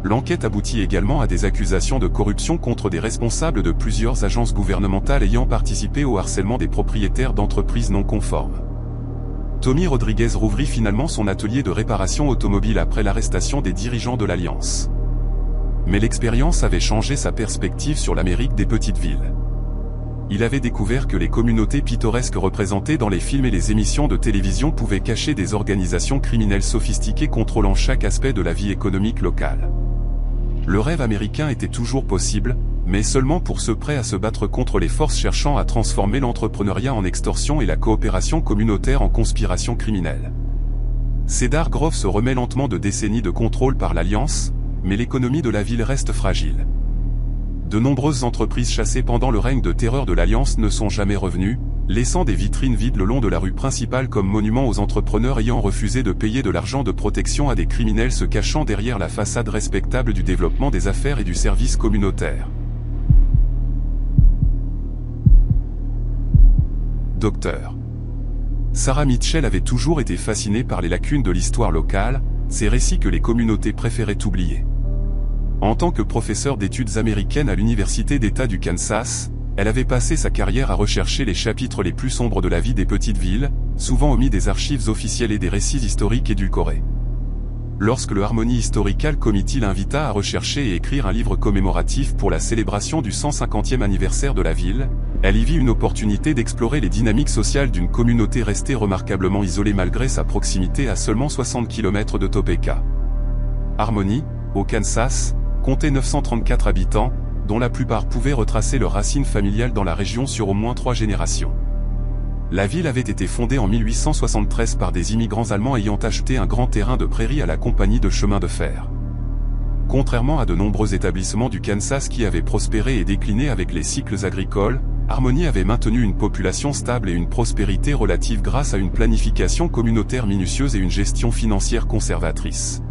L'enquête aboutit également à des accusations de corruption contre des responsables de plusieurs agences gouvernementales ayant participé au harcèlement des propriétaires d'entreprises non conformes. Tommy Rodriguez rouvrit finalement son atelier de réparation automobile après l'arrestation des dirigeants de l'Alliance. Mais l'expérience avait changé sa perspective sur l'Amérique des petites villes. Il avait découvert que les communautés pittoresques représentées dans les films et les émissions de télévision pouvaient cacher des organisations criminelles sophistiquées contrôlant chaque aspect de la vie économique locale. Le rêve américain était toujours possible, mais seulement pour ceux prêts à se battre contre les forces cherchant à transformer l'entrepreneuriat en extorsion et la coopération communautaire en conspiration criminelle. Cedar Grove se remet lentement de décennies de contrôle par l'Alliance, mais l'économie de la ville reste fragile. De nombreuses entreprises chassées pendant le règne de terreur de l'Alliance ne sont jamais revenues, laissant des vitrines vides le long de la rue principale comme monument aux entrepreneurs ayant refusé de payer de l'argent de protection à des criminels se cachant derrière la façade respectable du développement des affaires et du service communautaire. Docteur. Sarah Mitchell avait toujours été fascinée par les lacunes de l'histoire locale, ces récits que les communautés préféraient oublier. En tant que professeure d'études américaines à l'Université d'État du Kansas, elle avait passé sa carrière à rechercher les chapitres les plus sombres de la vie des petites villes, souvent omis des archives officielles et des récits historiques édulcorés. Lorsque le Harmony Historical Committee l'invita à rechercher et écrire un livre commémoratif pour la célébration du 150e anniversaire de la ville, elle y vit une opportunité d'explorer les dynamiques sociales d'une communauté restée remarquablement isolée malgré sa proximité à seulement 60 km de Topeka. Harmony, au Kansas, comptait 934 habitants, dont la plupart pouvaient retracer leurs racines familiales dans la région sur au moins 3 générations. La ville avait été fondée en 1873 par des immigrants allemands ayant acheté un grand terrain de prairie à la compagnie de chemin de fer. Contrairement à de nombreux établissements du Kansas qui avaient prospéré et décliné avec les cycles agricoles, Harmony avait maintenu une population stable et une prospérité relative grâce à une planification communautaire minutieuse et une gestion financière conservatrice.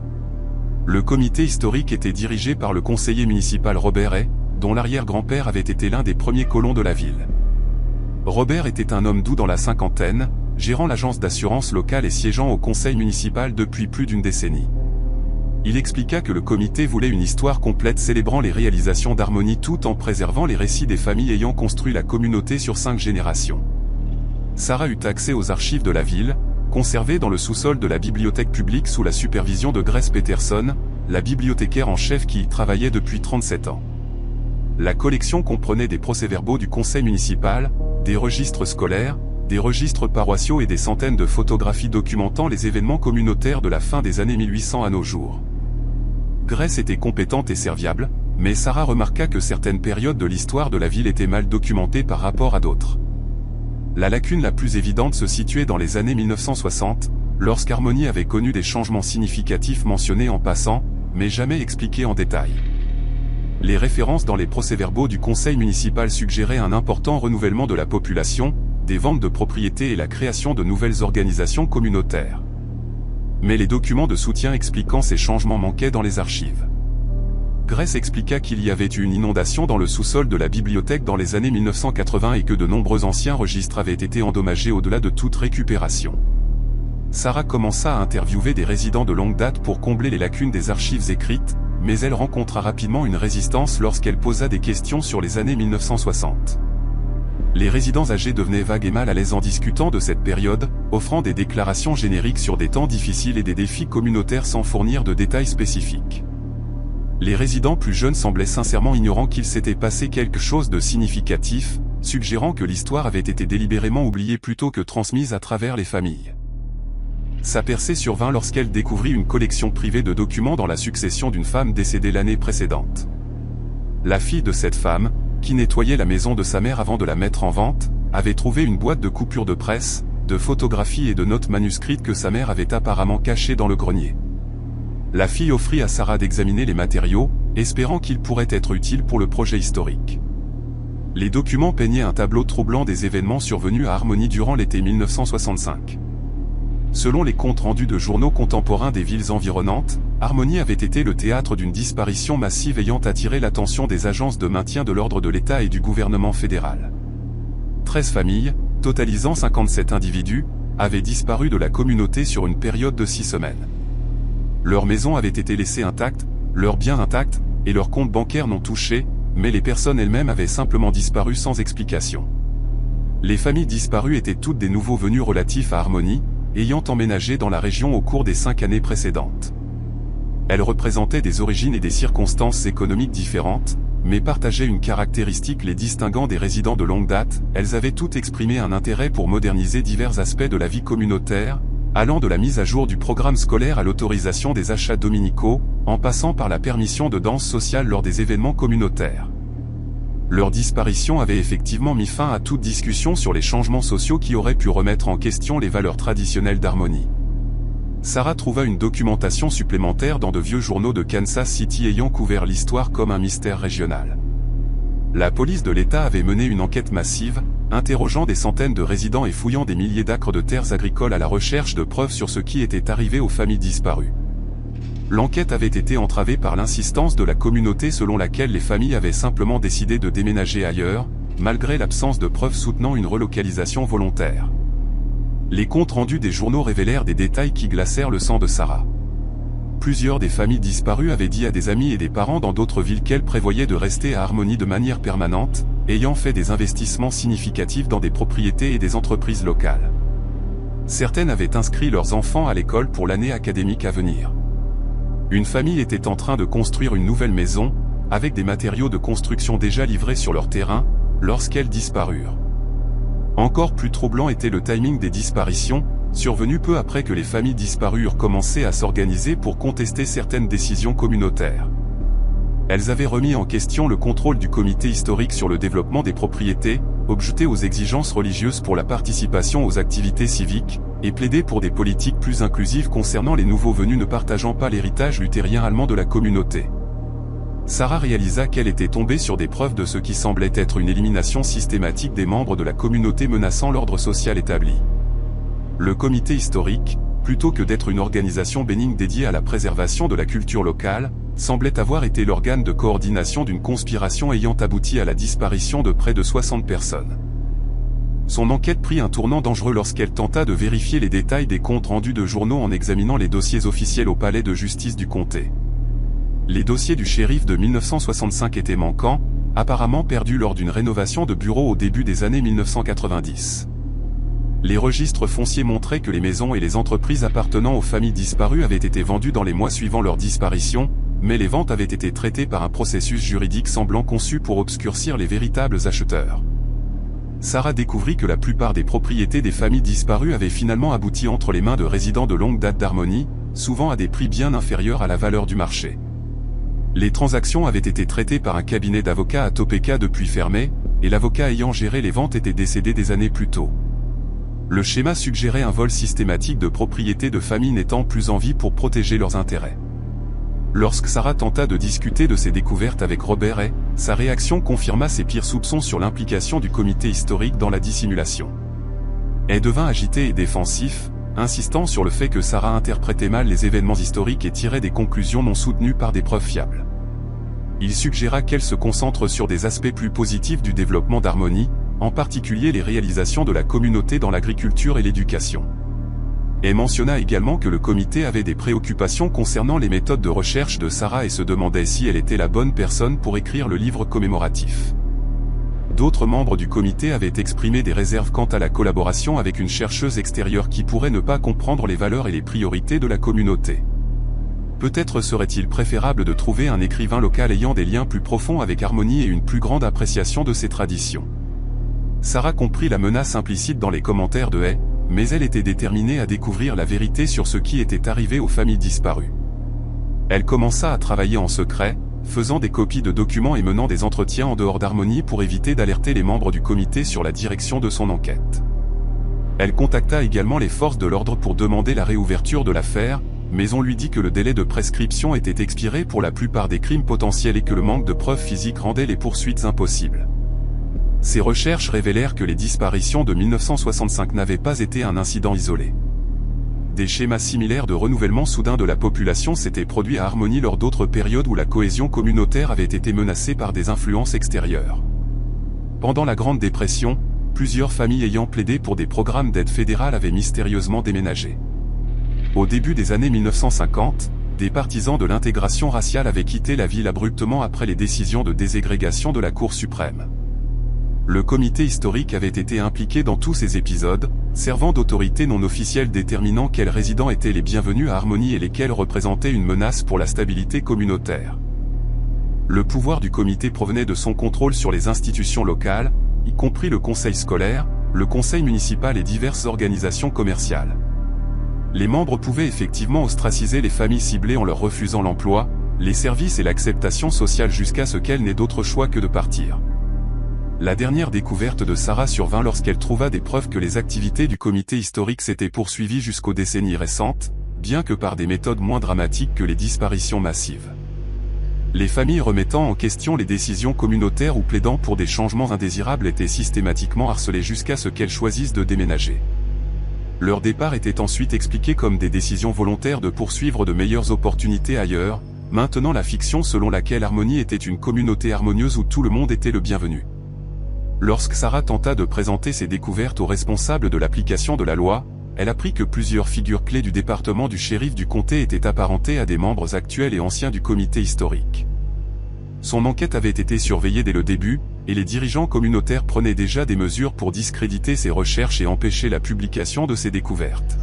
Le comité historique était dirigé par le conseiller municipal Robert Hay, dont l'arrière-grand-père avait été l'un des premiers colons de la ville. Robert était un homme doux dans la cinquantaine, gérant l'agence d'assurance locale et siégeant au conseil municipal depuis plus d'une décennie. Il expliqua que le comité voulait une histoire complète célébrant les réalisations d'Harmonie tout en préservant les récits des familles ayant construit la communauté sur 5 générations. Sarah eut accès aux archives de la ville, conservées dans le sous-sol de la bibliothèque publique sous la supervision de Grace Peterson, la bibliothécaire en chef qui y travaillait depuis 37 ans. La collection comprenait des procès-verbaux du conseil municipal, des registres scolaires, des registres paroissiaux et des centaines de photographies documentant les événements communautaires de la fin des années 1800 à nos jours. Grace était compétente et serviable, mais Sarah remarqua que certaines périodes de l'histoire de la ville étaient mal documentées par rapport à d'autres. La lacune la plus évidente se situait dans les années 1960, lorsqu'Harmonie avait connu des changements significatifs mentionnés en passant, mais jamais expliqués en détail. Les références dans les procès-verbaux du conseil municipal suggéraient un important renouvellement de la population, des ventes de propriétés et la création de nouvelles organisations communautaires. Mais les documents de soutien expliquant ces changements manquaient dans les archives. Grace expliqua qu'il y avait eu une inondation dans le sous-sol de la bibliothèque dans les années 1980 et que de nombreux anciens registres avaient été endommagés au-delà de toute récupération. Sarah commença à interviewer des résidents de longue date pour combler les lacunes des archives écrites, mais elle rencontra rapidement une résistance lorsqu'elle posa des questions sur les années 1960. Les résidents âgés devenaient vagues et mal à l'aise en discutant de cette période, offrant des déclarations génériques sur des temps difficiles et des défis communautaires sans fournir de détails spécifiques. Les résidents plus jeunes semblaient sincèrement ignorant qu'il s'était passé quelque chose de significatif, suggérant que l'histoire avait été délibérément oubliée plutôt que transmise à travers les familles. Sa percée survint lorsqu'elle découvrit une collection privée de documents dans la succession d'une femme décédée l'année précédente. La fille de cette femme, qui nettoyait la maison de sa mère avant de la mettre en vente, avait trouvé une boîte de coupures de presse, de photographies et de notes manuscrites que sa mère avait apparemment cachées dans le grenier. La fille offrit à Sarah d'examiner les matériaux, espérant qu'ils pourraient être utiles pour le projet historique. Les documents peignaient un tableau troublant des événements survenus à Harmonie durant l'été 1965. Selon les comptes rendus de journaux contemporains des villes environnantes, Harmonie avait été le théâtre d'une disparition massive ayant attiré l'attention des agences de maintien de l'ordre de l'État et du gouvernement fédéral. 13 familles, totalisant 57 individus, avaient disparu de la communauté sur une période de 6 semaines. Leurs maisons avaient été laissées intactes, leurs biens intacts, et leurs comptes bancaires non touchés, mais les personnes elles-mêmes avaient simplement disparu sans explication. Les familles disparues étaient toutes des nouveaux venus relatifs à Harmonie, ayant emménagé dans la région au cours des 5 années précédentes. Elles représentaient des origines et des circonstances économiques différentes, mais partageaient une caractéristique les distinguant des résidents de longue date, elles avaient toutes exprimé un intérêt pour moderniser divers aspects de la vie communautaire, allant de la mise à jour du programme scolaire à l'autorisation des achats dominicaux, en passant par la permission de danse sociale lors des événements communautaires. Leur disparition avait effectivement mis fin à toute discussion sur les changements sociaux qui auraient pu remettre en question les valeurs traditionnelles d'Harmonie. Sarah trouva une documentation supplémentaire dans de vieux journaux de Kansas City ayant couvert l'histoire comme un mystère régional. La police de l'État avait mené une enquête massive, interrogeant des centaines de résidents et fouillant des milliers d'acres de terres agricoles à la recherche de preuves sur ce qui était arrivé aux familles disparues. L'enquête avait été entravée par l'insistance de la communauté selon laquelle les familles avaient simplement décidé de déménager ailleurs, malgré l'absence de preuves soutenant une relocalisation volontaire. Les comptes rendus des journaux révélèrent des détails qui glacèrent le sang de Sarah. Plusieurs des familles disparues avaient dit à des amis et des parents dans d'autres villes qu'elles prévoyaient de rester à Harmonie de manière permanente, ayant fait des investissements significatifs dans des propriétés et des entreprises locales. Certaines avaient inscrit leurs enfants à l'école pour l'année académique à venir. Une famille était en train de construire une nouvelle maison, avec des matériaux de construction déjà livrés sur leur terrain, lorsqu'elles disparurent. Encore plus troublant était le timing des disparitions, survenu peu après que les familles disparues eurent commencé à s'organiser pour contester certaines décisions communautaires. Elles avaient remis en question le contrôle du comité historique sur le développement des propriétés, objecté aux exigences religieuses pour la participation aux activités civiques, et plaidé pour des politiques plus inclusives concernant les nouveaux venus ne partageant pas l'héritage luthérien allemand de la communauté. Sarah réalisa qu'elle était tombée sur des preuves de ce qui semblait être une élimination systématique des membres de la communauté menaçant l'ordre social établi. Le comité historique, plutôt que d'être une organisation bénigne dédiée à la préservation de la culture locale, semblait avoir été l'organe de coordination d'une conspiration ayant abouti à la disparition de près de 60 personnes. Son enquête prit un tournant dangereux lorsqu'elle tenta de vérifier les détails des comptes rendus de journaux en examinant les dossiers officiels au palais de justice du comté. Les dossiers du shérif de 1965 étaient manquants, apparemment perdus lors d'une rénovation de bureaux au début des années 1990. Les registres fonciers montraient que les maisons et les entreprises appartenant aux familles disparues avaient été vendues dans les mois suivant leur disparition, mais les ventes avaient été traitées par un processus juridique semblant conçu pour obscurcir les véritables acheteurs. Sarah découvrit que la plupart des propriétés des familles disparues avaient finalement abouti entre les mains de résidents de longue date d'Harmony, souvent à des prix bien inférieurs à la valeur du marché. Les transactions avaient été traitées par un cabinet d'avocats à Topeka depuis fermé, et l'avocat ayant géré les ventes était décédé des années plus tôt. Le schéma suggérait un vol systématique de propriétés de familles n'étant plus en vie pour protéger leurs intérêts. Lorsque Sarah tenta de discuter de ses découvertes avec Robert Hay, sa réaction confirma ses pires soupçons sur l'implication du comité historique dans la dissimulation. Hay devint agité et défensif, insistant sur le fait que Sarah interprétait mal les événements historiques et tirait des conclusions non soutenues par des preuves fiables. Il suggéra qu'elle se concentre sur des aspects plus positifs du développement d'Harmony, en particulier les réalisations de la communauté dans l'agriculture et l'éducation. Et mentionna également que le comité avait des préoccupations concernant les méthodes de recherche de Sarah et se demandait si elle était la bonne personne pour écrire le livre commémoratif. D'autres membres du comité avaient exprimé des réserves quant à la collaboration avec une chercheuse extérieure qui pourrait ne pas comprendre les valeurs et les priorités de la communauté. Peut-être serait-il préférable de trouver un écrivain local ayant des liens plus profonds avec Harmony et une plus grande appréciation de ses traditions. Sarah comprit la menace implicite dans les commentaires de Hay, mais elle était déterminée à découvrir la vérité sur ce qui était arrivé aux familles disparues. Elle commença à travailler en secret, faisant des copies de documents et menant des entretiens en dehors d'Harmony pour éviter d'alerter les membres du comité sur la direction de son enquête. Elle contacta également les forces de l'ordre pour demander la réouverture de l'affaire, mais on lui dit que le délai de prescription était expiré pour la plupart des crimes potentiels et que le manque de preuves physiques rendait les poursuites impossibles. Ces recherches révélèrent que les disparitions de 1965 n'avaient pas été un incident isolé. Des schémas similaires de renouvellement soudain de la population s'étaient produits à Harmony lors d'autres périodes où la cohésion communautaire avait été menacée par des influences extérieures. Pendant la Grande Dépression, plusieurs familles ayant plaidé pour des programmes d'aide fédérale avaient mystérieusement déménagé. Au début des années 1950, des partisans de l'intégration raciale avaient quitté la ville abruptement après les décisions de déségrégation de la Cour suprême. Le comité historique avait été impliqué dans tous ces épisodes, servant d'autorité non officielle déterminant quels résidents étaient les bienvenus à Harmony et lesquels représentaient une menace pour la stabilité communautaire. Le pouvoir du comité provenait de son contrôle sur les institutions locales, y compris le conseil scolaire, le conseil municipal et diverses organisations commerciales. Les membres pouvaient effectivement ostraciser les familles ciblées en leur refusant l'emploi, les services et l'acceptation sociale jusqu'à ce qu'elles n'aient d'autre choix que de partir. La dernière découverte de Sarah survint lorsqu'elle trouva des preuves que les activités du comité historique s'étaient poursuivies jusqu'aux décennies récentes, bien que par des méthodes moins dramatiques que les disparitions massives. Les familles remettant en question les décisions communautaires ou plaidant pour des changements indésirables étaient systématiquement harcelées jusqu'à ce qu'elles choisissent de déménager. Leur départ était ensuite expliqué comme des décisions volontaires de poursuivre de meilleures opportunités ailleurs, maintenant la fiction selon laquelle Harmony était une communauté harmonieuse où tout le monde était le bienvenu. Lorsque Sarah tenta de présenter ses découvertes aux responsables de l'application de la loi, elle apprit que plusieurs figures clés du département du shérif du comté étaient apparentées à des membres actuels et anciens du comité historique. Son enquête avait été surveillée dès le début, et les dirigeants communautaires prenaient déjà des mesures pour discréditer ses recherches et empêcher la publication de ses découvertes.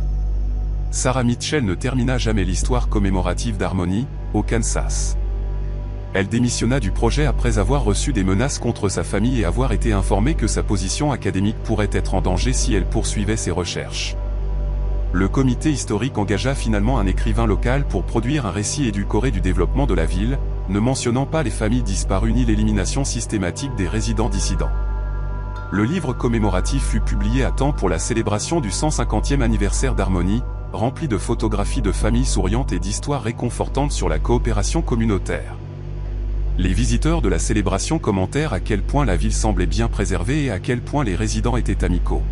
Sarah Mitchell ne termina jamais l'histoire commémorative d'Harmony, au Kansas. Elle démissionna du projet après avoir reçu des menaces contre sa famille et avoir été informée que sa position académique pourrait être en danger si elle poursuivait ses recherches. Le comité historique engagea finalement un écrivain local pour produire un récit édulcoré du développement de la ville, ne mentionnant pas les familles disparues ni l'élimination systématique des résidents dissidents. Le livre commémoratif fut publié à temps pour la célébration du 150e anniversaire d'Harmony, rempli de photographies de familles souriantes et d'histoires réconfortantes sur la coopération communautaire. Les visiteurs de la célébration commentèrent à quel point la ville semblait bien préservée et à quel point les résidents étaient amicaux.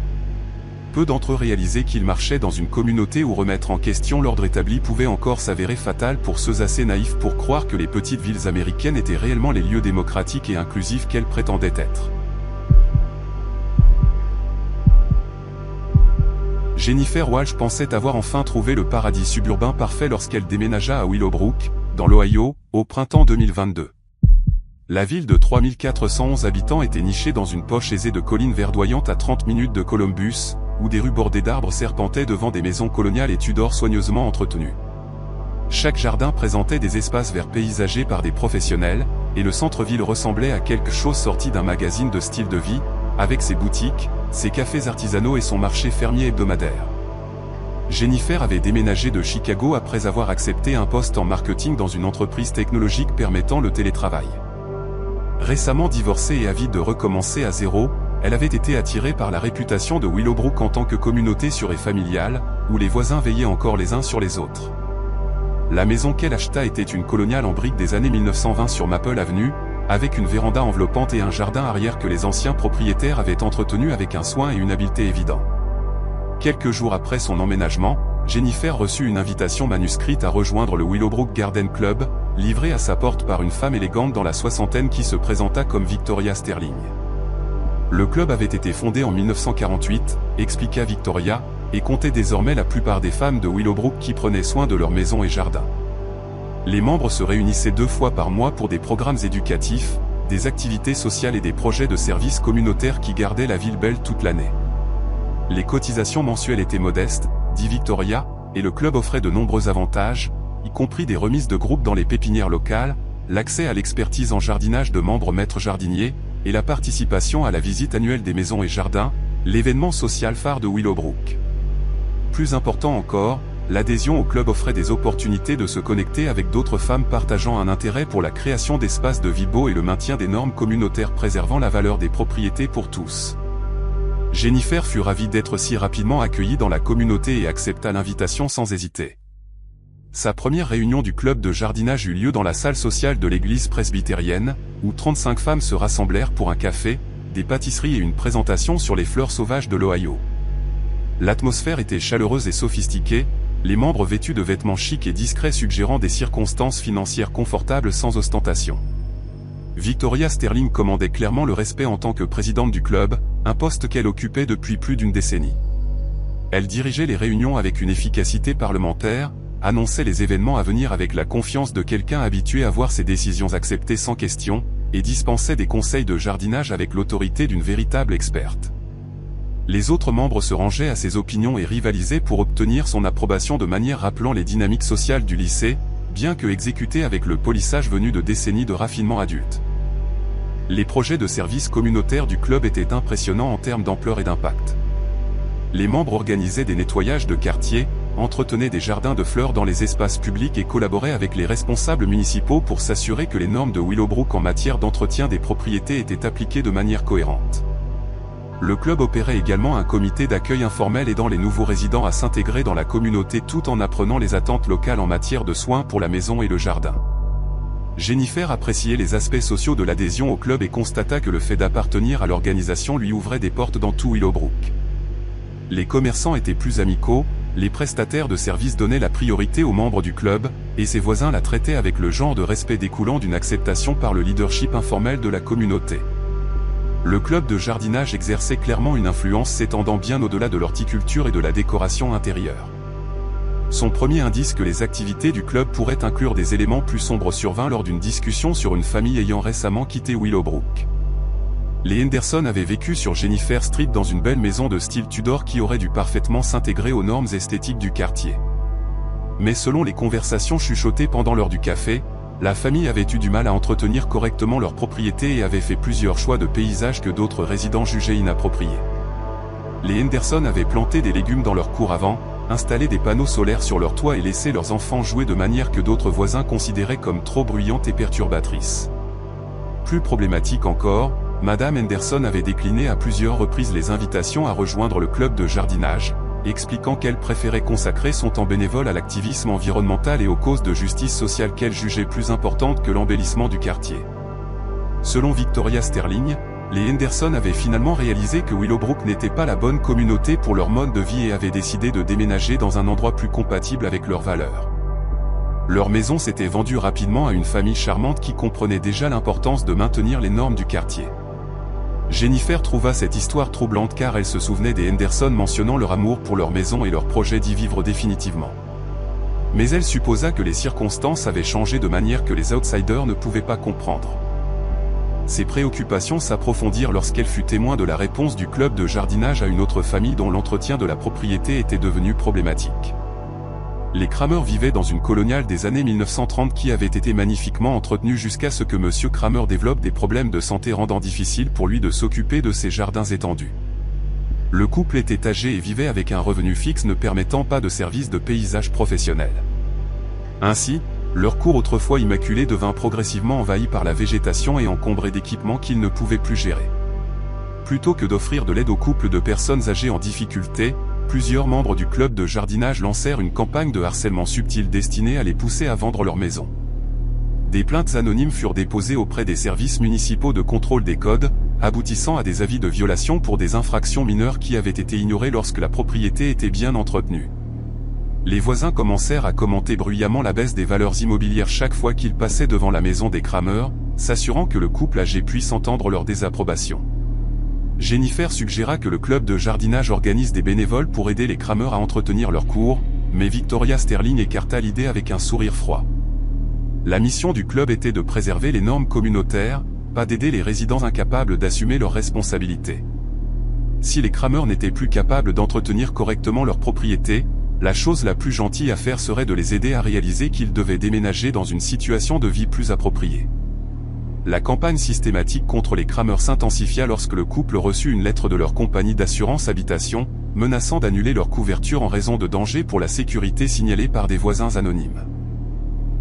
Peu d'entre eux réalisaient qu'ils marchaient dans une communauté où remettre en question l'ordre établi pouvait encore s'avérer fatal pour ceux assez naïfs pour croire que les petites villes américaines étaient réellement les lieux démocratiques et inclusifs qu'elles prétendaient être. Jennifer Walsh pensait avoir enfin trouvé le paradis suburbain parfait lorsqu'elle déménagea à Willowbrook, dans l'Ohio, au printemps 2022. La ville de 3411 habitants était nichée dans une poche aisée de collines verdoyantes à 30 minutes de Columbus, où des rues bordées d'arbres serpentaient devant des maisons coloniales et Tudor soigneusement entretenues. Chaque jardin présentait des espaces verts paysagés par des professionnels, et le centre-ville ressemblait à quelque chose sorti d'un magazine de style de vie, avec ses boutiques, ses cafés artisanaux et son marché fermier hebdomadaire. Jennifer avait déménagé de Chicago après avoir accepté un poste en marketing dans une entreprise technologique permettant le télétravail. Récemment divorcée et avide de recommencer à zéro, elle avait été attirée par la réputation de Willowbrook en tant que communauté sûre et familiale, où les voisins veillaient encore les uns sur les autres. La maison qu'elle acheta était une coloniale en briques des années 1920 sur Maple Avenue, avec une véranda enveloppante et un jardin arrière que les anciens propriétaires avaient entretenu avec un soin et une habileté évidents. Quelques jours après son emménagement, Jennifer reçut une invitation manuscrite à rejoindre le Willowbrook Garden Club, livrée à sa porte par une femme élégante dans la soixantaine qui se présenta comme Victoria Sterling. Le club avait été fondé en 1948, expliqua Victoria, et comptait désormais la plupart des femmes de Willowbrook qui prenaient soin de leur maison et jardin. Les membres se réunissaient 2 fois par mois pour des programmes éducatifs, des activités sociales et des projets de services communautaires qui gardaient la ville belle toute l'année. Les cotisations mensuelles étaient modestes, dit Victoria, et le club offrait de nombreux avantages, y compris des remises de groupe dans les pépinières locales, l'accès à l'expertise en jardinage de membres maîtres jardiniers, et la participation à la visite annuelle des maisons et jardins, l'événement social phare de Willowbrook. Plus important encore, l'adhésion au club offrait des opportunités de se connecter avec d'autres femmes partageant un intérêt pour la création d'espaces de vie beaux et le maintien des normes communautaires préservant la valeur des propriétés pour tous. Jennifer fut ravie d'être si rapidement accueillie dans la communauté et accepta l'invitation sans hésiter. Sa première réunion du club de jardinage eut lieu dans la salle sociale de l'église presbytérienne, où 35 femmes se rassemblèrent pour un café, des pâtisseries et une présentation sur les fleurs sauvages de l'Ohio. L'atmosphère était chaleureuse et sophistiquée, les membres vêtus de vêtements chics et discrets suggérant des circonstances financières confortables sans ostentation. Victoria Sterling commandait clairement le respect en tant que présidente du club, un poste qu'elle occupait depuis plus d'une décennie. Elle dirigeait les réunions avec une efficacité parlementaire, annonçait les événements à venir avec la confiance de quelqu'un habitué à voir ses décisions acceptées sans question, et dispensait des conseils de jardinage avec l'autorité d'une véritable experte. Les autres membres se rangeaient à ses opinions et rivalisaient pour obtenir son approbation de manière rappelant les dynamiques sociales du lycée, bien que exécutées avec le polissage venu de décennies de raffinement adulte. Les projets de services communautaires du club étaient impressionnants en termes d'ampleur et d'impact. Les membres organisaient des nettoyages de quartiers, entretenaient des jardins de fleurs dans les espaces publics et collaboraient avec les responsables municipaux pour s'assurer que les normes de Willowbrook en matière d'entretien des propriétés étaient appliquées de manière cohérente. Le club opérait également un comité d'accueil informel aidant les nouveaux résidents à s'intégrer dans la communauté tout en apprenant les attentes locales en matière de soins pour la maison et le jardin. Jennifer appréciait les aspects sociaux de l'adhésion au club et constata que le fait d'appartenir à l'organisation lui ouvrait des portes dans tout Willowbrook. Les commerçants étaient plus amicaux, les prestataires de services donnaient la priorité aux membres du club, et ses voisins la traitaient avec le genre de respect découlant d'une acceptation par le leadership informel de la communauté. Le club de jardinage exerçait clairement une influence s'étendant bien au-delà de l'horticulture et de la décoration intérieure. Son premier indice que les activités du club pourraient inclure des éléments plus sombres survint lors d'une discussion sur une famille ayant récemment quitté Willowbrook. Les Henderson avaient vécu sur Jennifer Street dans une belle maison de style Tudor qui aurait dû parfaitement s'intégrer aux normes esthétiques du quartier. Mais selon les conversations chuchotées pendant l'heure du café, la famille avait eu du mal à entretenir correctement leur propriété et avait fait plusieurs choix de paysages que d'autres résidents jugeaient inappropriés. Les Henderson avaient planté des légumes dans leur cour avant, installé des panneaux solaires sur leur toit et laissé leurs enfants jouer de manière que d'autres voisins considéraient comme trop bruyante et perturbatrice. Plus problématique encore, Madame Henderson avait décliné à plusieurs reprises les invitations à rejoindre le club de jardinage, expliquant qu'elle préférait consacrer son temps bénévole à l'activisme environnemental et aux causes de justice sociale qu'elle jugeait plus importantes que l'embellissement du quartier. Selon Victoria Sterling, les Henderson avaient finalement réalisé que Willowbrook n'était pas la bonne communauté pour leur mode de vie et avaient décidé de déménager dans un endroit plus compatible avec leurs valeurs. Leur maison s'était vendue rapidement à une famille charmante qui comprenait déjà l'importance de maintenir les normes du quartier. Jennifer trouva cette histoire troublante car elle se souvenait des Henderson mentionnant leur amour pour leur maison et leur projet d'y vivre définitivement. Mais elle supposa que les circonstances avaient changé de manière que les outsiders ne pouvaient pas comprendre. Ses préoccupations s'approfondirent lorsqu'elle fut témoin de la réponse du club de jardinage à une autre famille dont l'entretien de la propriété était devenu problématique. Les Kramer vivaient dans une coloniale des années 1930 qui avait été magnifiquement entretenue jusqu'à ce que M. Kramer développe des problèmes de santé rendant difficile pour lui de s'occuper de ses jardins étendus. Le couple était âgé et vivait avec un revenu fixe ne permettant pas de service de paysage professionnel. Ainsi, leur cour autrefois immaculée devint progressivement envahie par la végétation et encombrée d'équipements qu'ils ne pouvaient plus gérer. Plutôt que d'offrir de l'aide aux couples de personnes âgées en difficulté, plusieurs membres du club de jardinage lancèrent une campagne de harcèlement subtil destinée à les pousser à vendre leur maison. Des plaintes anonymes furent déposées auprès des services municipaux de contrôle des codes, aboutissant à des avis de violation pour des infractions mineures qui avaient été ignorées lorsque la propriété était bien entretenue. Les voisins commencèrent à commenter bruyamment la baisse des valeurs immobilières chaque fois qu'ils passaient devant la maison des Kramer, s'assurant que le couple âgé puisse entendre leur désapprobation. Jennifer suggéra que le club de jardinage organise des bénévoles pour aider les Kramer à entretenir leur cour, mais Victoria Sterling écarta l'idée avec un sourire froid. La mission du club était de préserver les normes communautaires, pas d'aider les résidents incapables d'assumer leurs responsabilités. Si les Kramer n'étaient plus capables d'entretenir correctement leur propriété, la chose la plus gentille à faire serait de les aider à réaliser qu'ils devaient déménager dans une situation de vie plus appropriée. La campagne systématique contre les Kramer s'intensifia lorsque le couple reçut une lettre de leur compagnie d'assurance habitation, menaçant d'annuler leur couverture en raison de dangers pour la sécurité signalés par des voisins anonymes.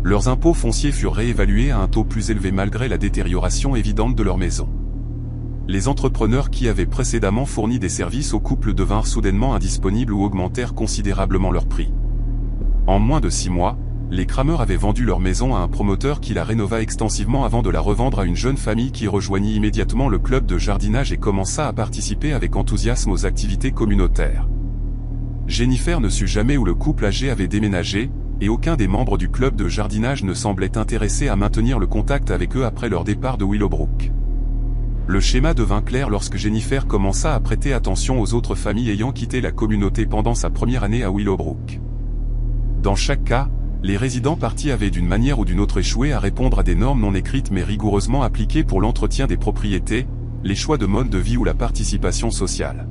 Leurs impôts fonciers furent réévalués à un taux plus élevé malgré la détérioration évidente de leur maison. Les entrepreneurs qui avaient précédemment fourni des services au couple devinrent soudainement indisponibles ou augmentèrent considérablement leur prix. En moins de 6 mois, les Kramer avaient vendu leur maison à un promoteur qui la rénova extensivement avant de la revendre à une jeune famille qui rejoignit immédiatement le club de jardinage et commença à participer avec enthousiasme aux activités communautaires. Jennifer ne sut jamais où le couple âgé avait déménagé, et aucun des membres du club de jardinage ne semblait intéressé à maintenir le contact avec eux après leur départ de Willowbrook. Le schéma devint clair lorsque Jennifer commença à prêter attention aux autres familles ayant quitté la communauté pendant sa première année à Willowbrook. Dans chaque cas, les résidents partis avaient d'une manière ou d'une autre échoué à répondre à des normes non écrites mais rigoureusement appliquées pour l'entretien des propriétés, les choix de mode de vie ou la participation sociale.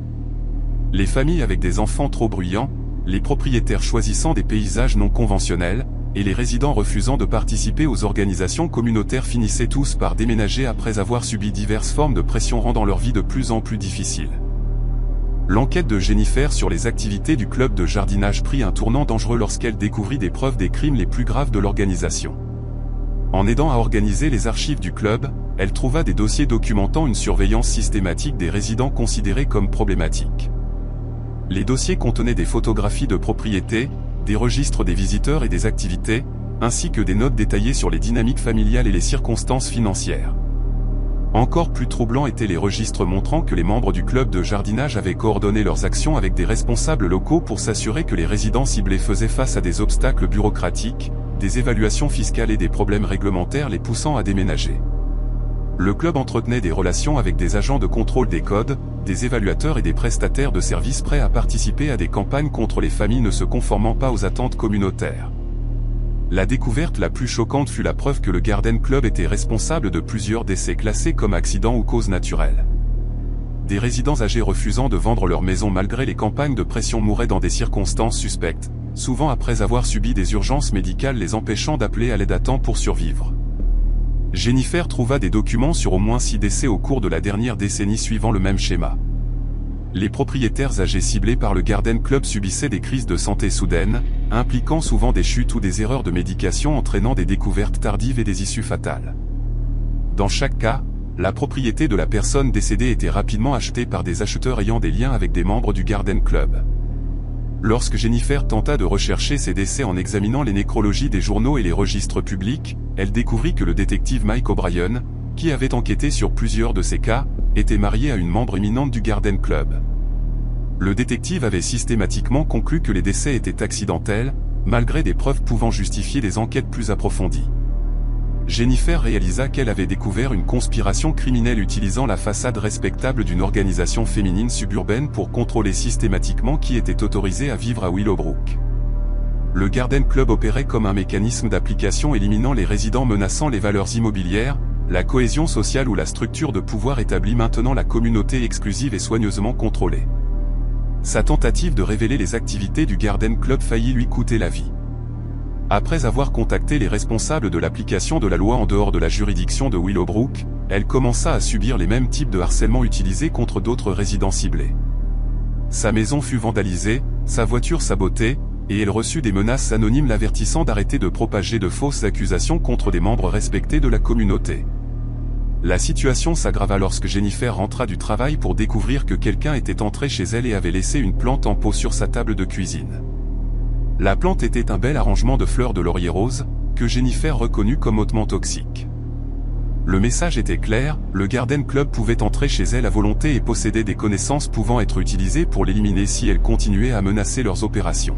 Les familles avec des enfants trop bruyants, les propriétaires choisissant des paysages non conventionnels, et les résidents refusant de participer aux organisations communautaires finissaient tous par déménager après avoir subi diverses formes de pression rendant leur vie de plus en plus difficile. L'enquête de Jennifer sur les activités du club de jardinage prit un tournant dangereux lorsqu'elle découvrit des preuves des crimes les plus graves de l'organisation. En aidant à organiser les archives du club, elle trouva des dossiers documentant une surveillance systématique des résidents considérés comme problématiques. Les dossiers contenaient des photographies de propriétés, des registres des visiteurs et des activités, ainsi que des notes détaillées sur les dynamiques familiales et les circonstances financières. Encore plus troublants étaient les registres montrant que les membres du club de jardinage avaient coordonné leurs actions avec des responsables locaux pour s'assurer que les résidents ciblés faisaient face à des obstacles bureaucratiques, des évaluations fiscales et des problèmes réglementaires les poussant à déménager. Le club entretenait des relations avec des agents de contrôle des codes, des évaluateurs et des prestataires de services prêts à participer à des campagnes contre les familles ne se conformant pas aux attentes communautaires. La découverte la plus choquante fut la preuve que le Garden Club était responsable de plusieurs décès classés comme accidents ou causes naturelles. Des résidents âgés refusant de vendre leur maison malgré les campagnes de pression mouraient dans des circonstances suspectes, souvent après avoir subi des urgences médicales les empêchant d'appeler à l'aide à temps pour survivre. Jennifer trouva des documents sur au moins 6 décès au cours de la dernière décennie suivant le même schéma. Les propriétaires âgés ciblés par le Garden Club subissaient des crises de santé soudaines, impliquant souvent des chutes ou des erreurs de médication entraînant des découvertes tardives et des issues fatales. Dans chaque cas, la propriété de la personne décédée était rapidement achetée par des acheteurs ayant des liens avec des membres du Garden Club. Lorsque Jennifer tenta de rechercher ces décès en examinant les nécrologies des journaux et les registres publics, elle découvrit que le détective Mike O'Brien, qui avait enquêté sur plusieurs de ces cas, était marié à une membre éminente du Garden Club. Le détective avait systématiquement conclu que les décès étaient accidentels, malgré des preuves pouvant justifier des enquêtes plus approfondies. Jennifer réalisa qu'elle avait découvert une conspiration criminelle utilisant la façade respectable d'une organisation féminine suburbaine pour contrôler systématiquement qui était autorisé à vivre à Willowbrook. Le Garden Club opérait comme un mécanisme d'application éliminant les résidents menaçant les valeurs immobilières, la cohésion sociale ou la structure de pouvoir établie maintenant la communauté exclusive et soigneusement contrôlée. Sa tentative de révéler les activités du Garden Club faillit lui coûter la vie. Après avoir contacté les responsables de l'application de la loi en dehors de la juridiction de Willowbrook, elle commença à subir les mêmes types de harcèlement utilisés contre d'autres résidents ciblés. Sa maison fut vandalisée, sa voiture sabotée, et elle reçut des menaces anonymes l'avertissant d'arrêter de propager de fausses accusations contre des membres respectés de la communauté. La situation s'aggrava lorsque Jennifer rentra du travail pour découvrir que quelqu'un était entré chez elle et avait laissé une plante en pot sur sa table de cuisine. La plante était un bel arrangement de fleurs de laurier rose, que Jennifer reconnut comme hautement toxique. Le message était clair, le Garden Club pouvait entrer chez elle à volonté et posséder des connaissances pouvant être utilisées pour l'éliminer si elle continuait à menacer leurs opérations.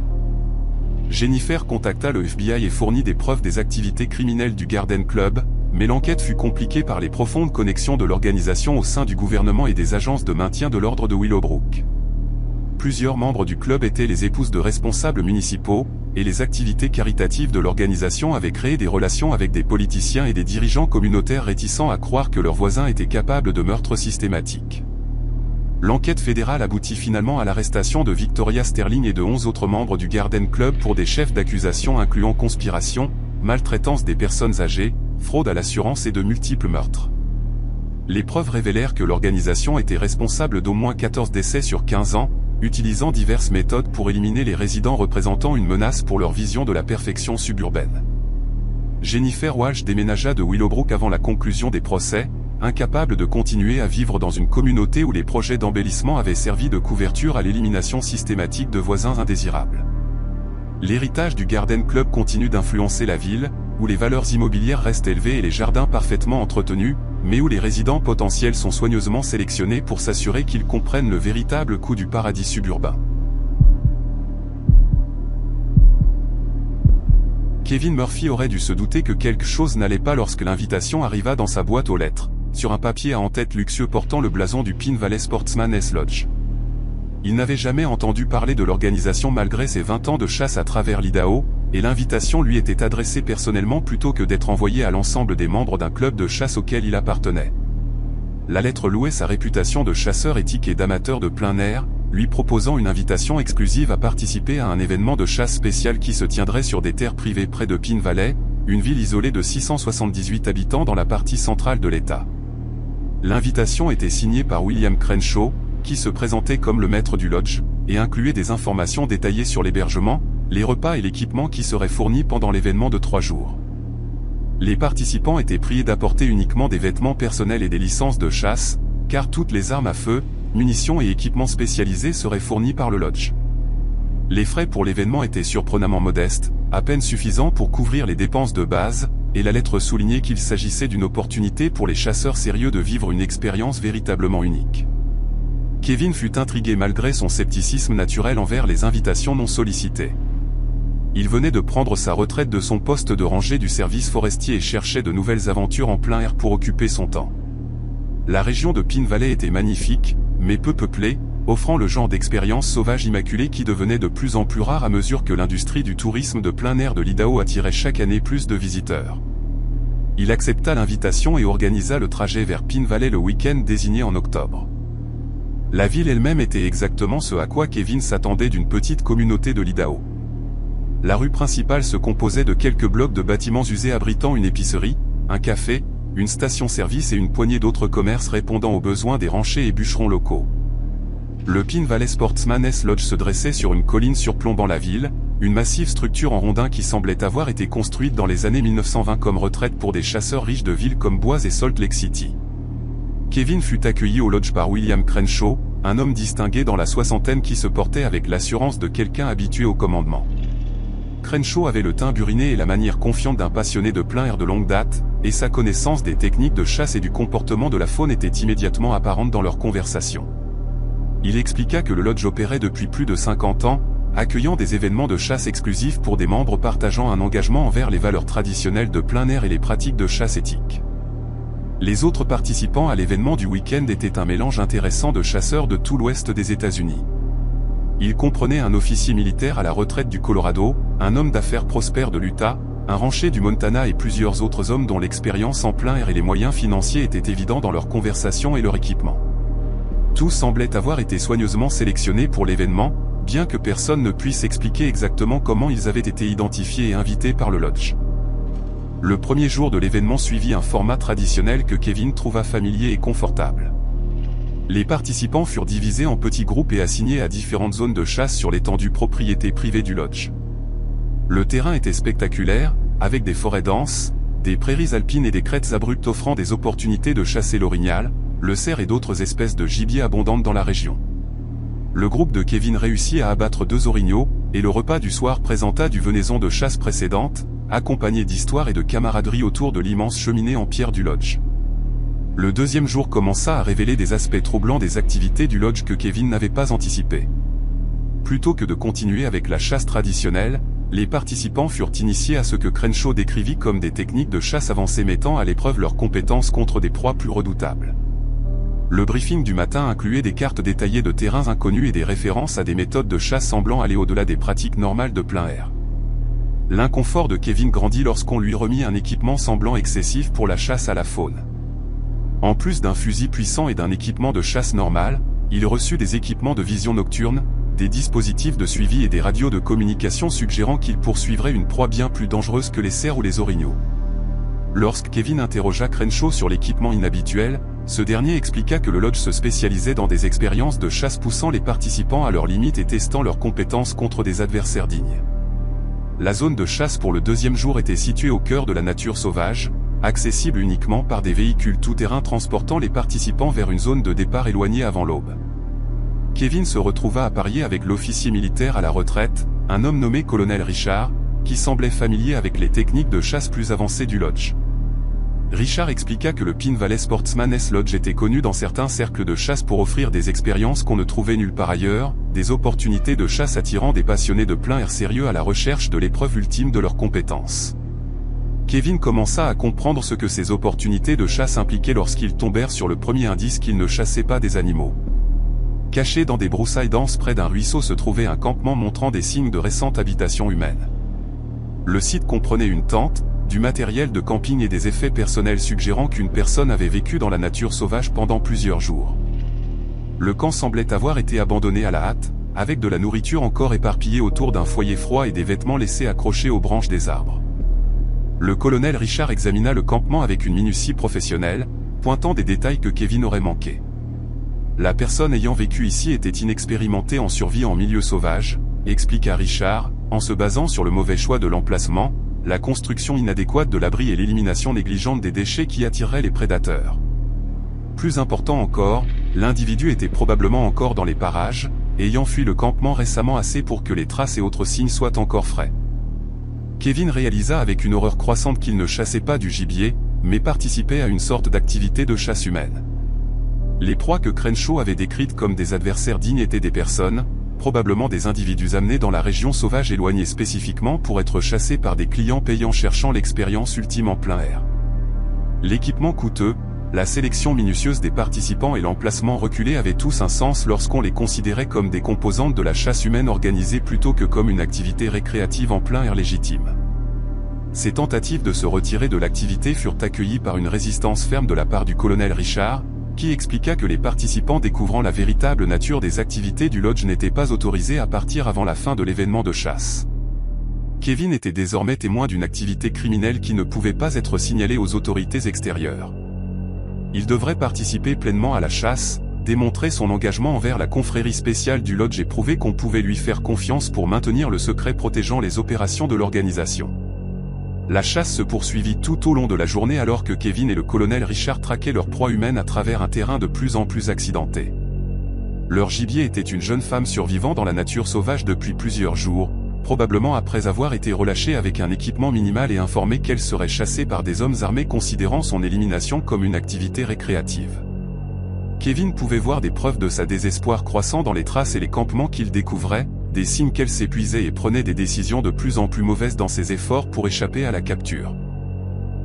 Jennifer contacta le FBI et fournit des preuves des activités criminelles du Garden Club, mais l'enquête fut compliquée par les profondes connexions de l'organisation au sein du gouvernement et des agences de maintien de l'ordre de Willowbrook. Plusieurs membres du club étaient les épouses de responsables municipaux, et les activités caritatives de l'organisation avaient créé des relations avec des politiciens et des dirigeants communautaires réticents à croire que leurs voisins étaient capables de meurtres systématiques. L'enquête fédérale aboutit finalement à l'arrestation de Victoria Sterling et de 11 autres membres du Garden Club pour des chefs d'accusation incluant conspiration, maltraitance des personnes âgées, fraude à l'assurance et de multiples meurtres. Les preuves révélèrent que l'organisation était responsable d'au moins 14 décès sur 15 ans, utilisant diverses méthodes pour éliminer les résidents représentant une menace pour leur vision de la perfection suburbaine. Jennifer Walsh déménagea de Willowbrook avant la conclusion des procès, incapable de continuer à vivre dans une communauté où les projets d'embellissement avaient servi de couverture à l'élimination systématique de voisins indésirables. L'héritage du Garden Club continue d'influencer la ville, où les valeurs immobilières restent élevées et les jardins parfaitement entretenus, mais où les résidents potentiels sont soigneusement sélectionnés pour s'assurer qu'ils comprennent le véritable coût du paradis suburbain. Kevin Murphy aurait dû se douter que quelque chose n'allait pas lorsque l'invitation arriva dans sa boîte aux lettres, sur un papier à en-tête luxueux portant le blason du Pin Valley Sportsman's Lodge. Il n'avait jamais entendu parler de l'organisation malgré ses 20 ans de chasse à travers l'Idaho, et l'invitation lui était adressée personnellement plutôt que d'être envoyée à l'ensemble des membres d'un club de chasse auquel il appartenait. La lettre louait sa réputation de chasseur éthique et d'amateur de plein air, lui proposant une invitation exclusive à participer à un événement de chasse spécial qui se tiendrait sur des terres privées près de Pin Valley, une ville isolée de 678 habitants dans la partie centrale de l'État. L'invitation était signée par William Crenshaw, qui se présentait comme le maître du lodge, et incluait des informations détaillées sur l'hébergement, les repas et l'équipement qui seraient fournis pendant l'événement de 3 jours. Les participants étaient priés d'apporter uniquement des vêtements personnels et des licences de chasse, car toutes les armes à feu, munitions et équipements spécialisés seraient fournis par le lodge. Les frais pour l'événement étaient surprenamment modestes, à peine suffisants pour couvrir les dépenses de base, et la lettre soulignait qu'il s'agissait d'une opportunité pour les chasseurs sérieux de vivre une expérience véritablement unique. Kevin fut intrigué malgré son scepticisme naturel envers les invitations non sollicitées. Il venait de prendre sa retraite de son poste de ranger du service forestier et cherchait de nouvelles aventures en plein air pour occuper son temps. La région de Pin Valley était magnifique, mais peu peuplée, offrant le genre d'expérience sauvage immaculée qui devenait de plus en plus rare à mesure que l'industrie du tourisme de plein air de l'Idaho attirait chaque année plus de visiteurs. Il accepta l'invitation et organisa le trajet vers Pin Valley le week-end désigné en octobre. La ville elle-même était exactement ce à quoi Kevin s'attendait d'une petite communauté de l'Idaho. La rue principale se composait de quelques blocs de bâtiments usés abritant une épicerie, un café, une station-service et une poignée d'autres commerces répondant aux besoins des ranchers et bûcherons locaux. Le Pin Valley Sportsman's Lodge se dressait sur une colline surplombant la ville, une massive structure en rondin qui semblait avoir été construite dans les années 1920 comme retraite pour des chasseurs riches de villes comme Boise et Salt Lake City. Kevin fut accueilli au lodge par William Crenshaw, un homme distingué dans la soixantaine qui se portait avec l'assurance de quelqu'un habitué au commandement. Crenshaw avait le teint buriné et la manière confiante d'un passionné de plein air de longue date, et sa connaissance des techniques de chasse et du comportement de la faune était immédiatement apparente dans leur conversation. Il expliqua que le lodge opérait depuis plus de 50 ans, accueillant des événements de chasse exclusifs pour des membres partageant un engagement envers les valeurs traditionnelles de plein air et les pratiques de chasse éthiques. Les autres participants à l'événement du week-end étaient un mélange intéressant de chasseurs de tout l'ouest des États-Unis. Il comprenait un officier militaire à la retraite du Colorado, un homme d'affaires prospère de l'Utah, un rancher du Montana et plusieurs autres hommes dont l'expérience en plein air et les moyens financiers étaient évidents dans leur conversation et leur équipement. Tous semblaient avoir été soigneusement sélectionnés pour l'événement, bien que personne ne puisse expliquer exactement comment ils avaient été identifiés et invités par le lodge. Le premier jour de l'événement suivit un format traditionnel que Kevin trouva familier et confortable. Les participants furent divisés en petits groupes et assignés à différentes zones de chasse sur l'étendue propriété privée du lodge. Le terrain était spectaculaire, avec des forêts denses, des prairies alpines et des crêtes abruptes offrant des opportunités de chasser l'orignal, le cerf et d'autres espèces de gibier abondantes dans la région. Le groupe de Kevin réussit à abattre 2 orignaux, et le repas du soir présenta du venaison de chasse précédente, accompagné d'histoires et de camaraderie autour de l'immense cheminée en pierre du lodge. Le deuxième jour commença à révéler des aspects troublants des activités du lodge que Kevin n'avait pas anticipés. Plutôt que de continuer avec la chasse traditionnelle, les participants furent initiés à ce que Crenshaw décrivit comme des techniques de chasse avancées mettant à l'épreuve leurs compétences contre des proies plus redoutables. Le briefing du matin incluait des cartes détaillées de terrains inconnus et des références à des méthodes de chasse semblant aller au-delà des pratiques normales de plein air. L'inconfort de Kevin grandit lorsqu'on lui remit un équipement semblant excessif pour la chasse à la faune. En plus d'un fusil puissant et d'un équipement de chasse normal, il reçut des équipements de vision nocturne, des dispositifs de suivi et des radios de communication suggérant qu'il poursuivrait une proie bien plus dangereuse que les cerfs ou les orignaux. Lorsque Kevin interrogea Crenshaw sur l'équipement inhabituel, ce dernier expliqua que le lodge se spécialisait dans des expériences de chasse poussant les participants à leurs limites et testant leurs compétences contre des adversaires dignes. La zone de chasse pour le deuxième jour était située au cœur de la nature sauvage, accessible uniquement par des véhicules tout-terrain transportant les participants vers une zone de départ éloignée avant l'aube. Kevin se retrouva à parier avec l'officier militaire à la retraite, un homme nommé colonel Richard, qui semblait familier avec les techniques de chasse plus avancées du lodge. Richard expliqua que le Pine Valley Sportsman's Lodge était connu dans certains cercles de chasse pour offrir des expériences qu'on ne trouvait nulle part ailleurs, des opportunités de chasse attirant des passionnés de plein air sérieux à la recherche de l'épreuve ultime de leurs compétences. Kevin commença à comprendre ce que ces opportunités de chasse impliquaient lorsqu'ils tombèrent sur le premier indice qu'ils ne chassaient pas des animaux. Caché dans des broussailles denses près d'un ruisseau se trouvait un campement montrant des signes de récente habitation humaine. Le site comprenait une tente, du matériel de camping et des effets personnels suggérant qu'une personne avait vécu dans la nature sauvage pendant plusieurs jours. Le camp semblait avoir été abandonné à la hâte, avec de la nourriture encore éparpillée autour d'un foyer froid et des vêtements laissés accrochés aux branches des arbres. Le colonel Richard examina le campement avec une minutie professionnelle, pointant des détails que Kevin aurait manqués. La personne ayant vécu ici était inexpérimentée en survie en milieu sauvage, expliqua Richard, en se basant sur le mauvais choix de l'emplacement, la construction inadéquate de l'abri et l'élimination négligente des déchets qui attireraient les prédateurs. Plus important encore, l'individu était probablement encore dans les parages, ayant fui le campement récemment assez pour que les traces et autres signes soient encore frais. Kevin réalisa avec une horreur croissante qu'il ne chassait pas du gibier, mais participait à une sorte d'activité de chasse humaine. Les proies que Crenshaw avait décrites comme des adversaires dignes étaient des personnes, probablement des individus amenés dans la région sauvage éloignée spécifiquement pour être chassés par des clients payants cherchant l'expérience ultime en plein air. L'équipement coûteux, la sélection minutieuse des participants et l'emplacement reculé avaient tous un sens lorsqu'on les considérait comme des composantes de la chasse humaine organisée plutôt que comme une activité récréative en plein air légitime. Ces tentatives de se retirer de l'activité furent accueillies par une résistance ferme de la part du colonel Richard, qui expliqua que les participants découvrant la véritable nature des activités du lodge n'étaient pas autorisés à partir avant la fin de l'événement de chasse. Kevin était désormais témoin d'une activité criminelle qui ne pouvait pas être signalée aux autorités extérieures. Il devrait participer pleinement à la chasse, démontrer son engagement envers la confrérie spéciale du lodge et prouver qu'on pouvait lui faire confiance pour maintenir le secret protégeant les opérations de l'organisation. La chasse se poursuivit tout au long de la journée alors que Kevin et le colonel Richard traquaient leur proie humaine à travers un terrain de plus en plus accidenté. Leur gibier était une jeune femme survivant dans la nature sauvage depuis plusieurs jours, probablement après avoir été relâchée avec un équipement minimal et informée qu'elle serait chassée par des hommes armés considérant son élimination comme une activité récréative. Kevin pouvait voir des preuves de sa désespoir croissant dans les traces et les campements qu'il découvrait, des signes qu'elle s'épuisait et prenait des décisions de plus en plus mauvaises dans ses efforts pour échapper à la capture.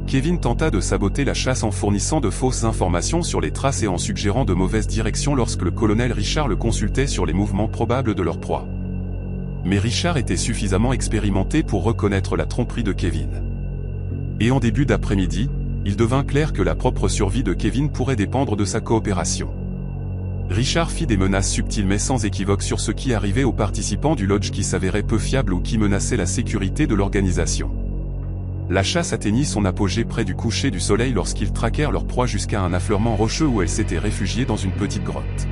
Kevin tenta de saboter la chasse en fournissant de fausses informations sur les traces et en suggérant de mauvaises directions lorsque le colonel Richard le consultait sur les mouvements probables de leur proie. Mais Richard était suffisamment expérimenté pour reconnaître la tromperie de Kevin. Et en début d'après-midi, il devint clair que la propre survie de Kevin pourrait dépendre de sa coopération. Richard fit des menaces subtiles mais sans équivoque sur ce qui arrivait aux participants du lodge qui s'avéraient peu fiables ou qui menaçaient la sécurité de l'organisation. La chasse atteignit son apogée près du coucher du soleil lorsqu'ils traquèrent leur proie jusqu'à un affleurement rocheux où elle s'était réfugiée dans une petite grotte.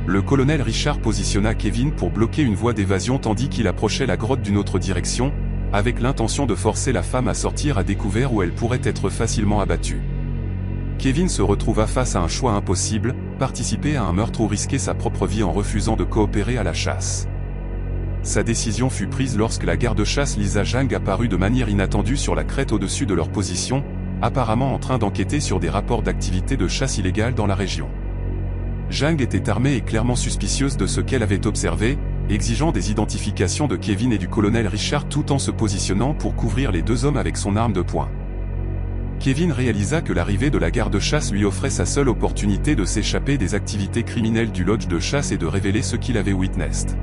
Le colonel Richard positionna Kevin pour bloquer une voie d'évasion tandis qu'il approchait la grotte d'une autre direction, avec l'intention de forcer la femme à sortir à découvert où elle pourrait être facilement abattue. Kevin se retrouva face à un choix impossible, participer à un meurtre ou risquer sa propre vie en refusant de coopérer à la chasse. Sa décision fut prise lorsque la garde-chasse Lisa Zhang apparut de manière inattendue sur la crête au-dessus de leur position, apparemment en train d'enquêter sur des rapports d'activité de chasse illégale dans la région. Zhang était armée et clairement suspicieuse de ce qu'elle avait observé, exigeant des identifications de Kevin et du colonel Richard tout en se positionnant pour couvrir les deux hommes avec son arme de poing. Kevin réalisa que l'arrivée de la garde-chasse lui offrait sa seule opportunité de s'échapper des activités criminelles du lodge de chasse et de révéler ce qu'il avait witnessed.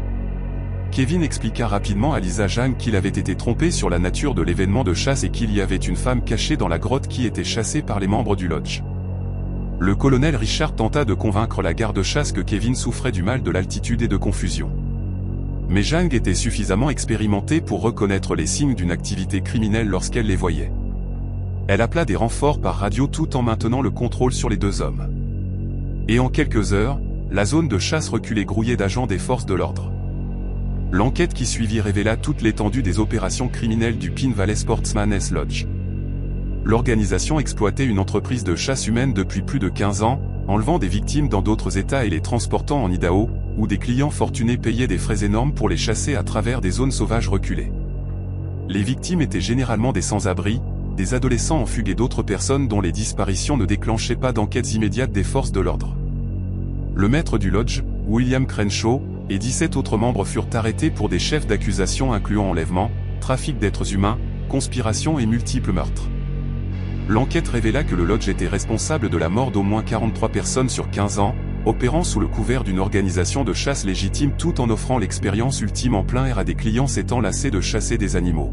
Kevin expliqua rapidement à Lisa Zhang qu'il avait été trompé sur la nature de l'événement de chasse et qu'il y avait une femme cachée dans la grotte qui était chassée par les membres du lodge. Le colonel Richard tenta de convaincre la garde-chasse que Kevin souffrait du mal de l'altitude et de confusion. Mais Zhang était suffisamment expérimentée pour reconnaître les signes d'une activité criminelle lorsqu'elle les voyait. Elle appela des renforts par radio tout en maintenant le contrôle sur les deux hommes. Et en quelques heures, la zone de chasse reculait grouillée d'agents des forces de l'ordre. L'enquête qui suivit révéla toute l'étendue des opérations criminelles du Pine Valley Sportsman's Lodge. L'organisation exploitait une entreprise de chasse humaine depuis plus de 15 ans, enlevant des victimes dans d'autres États et les transportant en Idaho, où des clients fortunés payaient des frais énormes pour les chasser à travers des zones sauvages reculées. Les victimes étaient généralement des sans-abri, des adolescents en fugue et d'autres personnes dont les disparitions ne déclenchaient pas d'enquêtes immédiates des forces de l'ordre. Le maître du lodge, William Crenshaw, et 17 autres membres furent arrêtés pour des chefs d'accusation incluant enlèvement, trafic d'êtres humains, conspiration et multiples meurtres. L'enquête révéla que le lodge était responsable de la mort d'au moins 43 personnes sur 15 ans, opérant sous le couvert d'une organisation de chasse légitime tout en offrant l'expérience ultime en plein air à des clients s'étant lassés de chasser des animaux.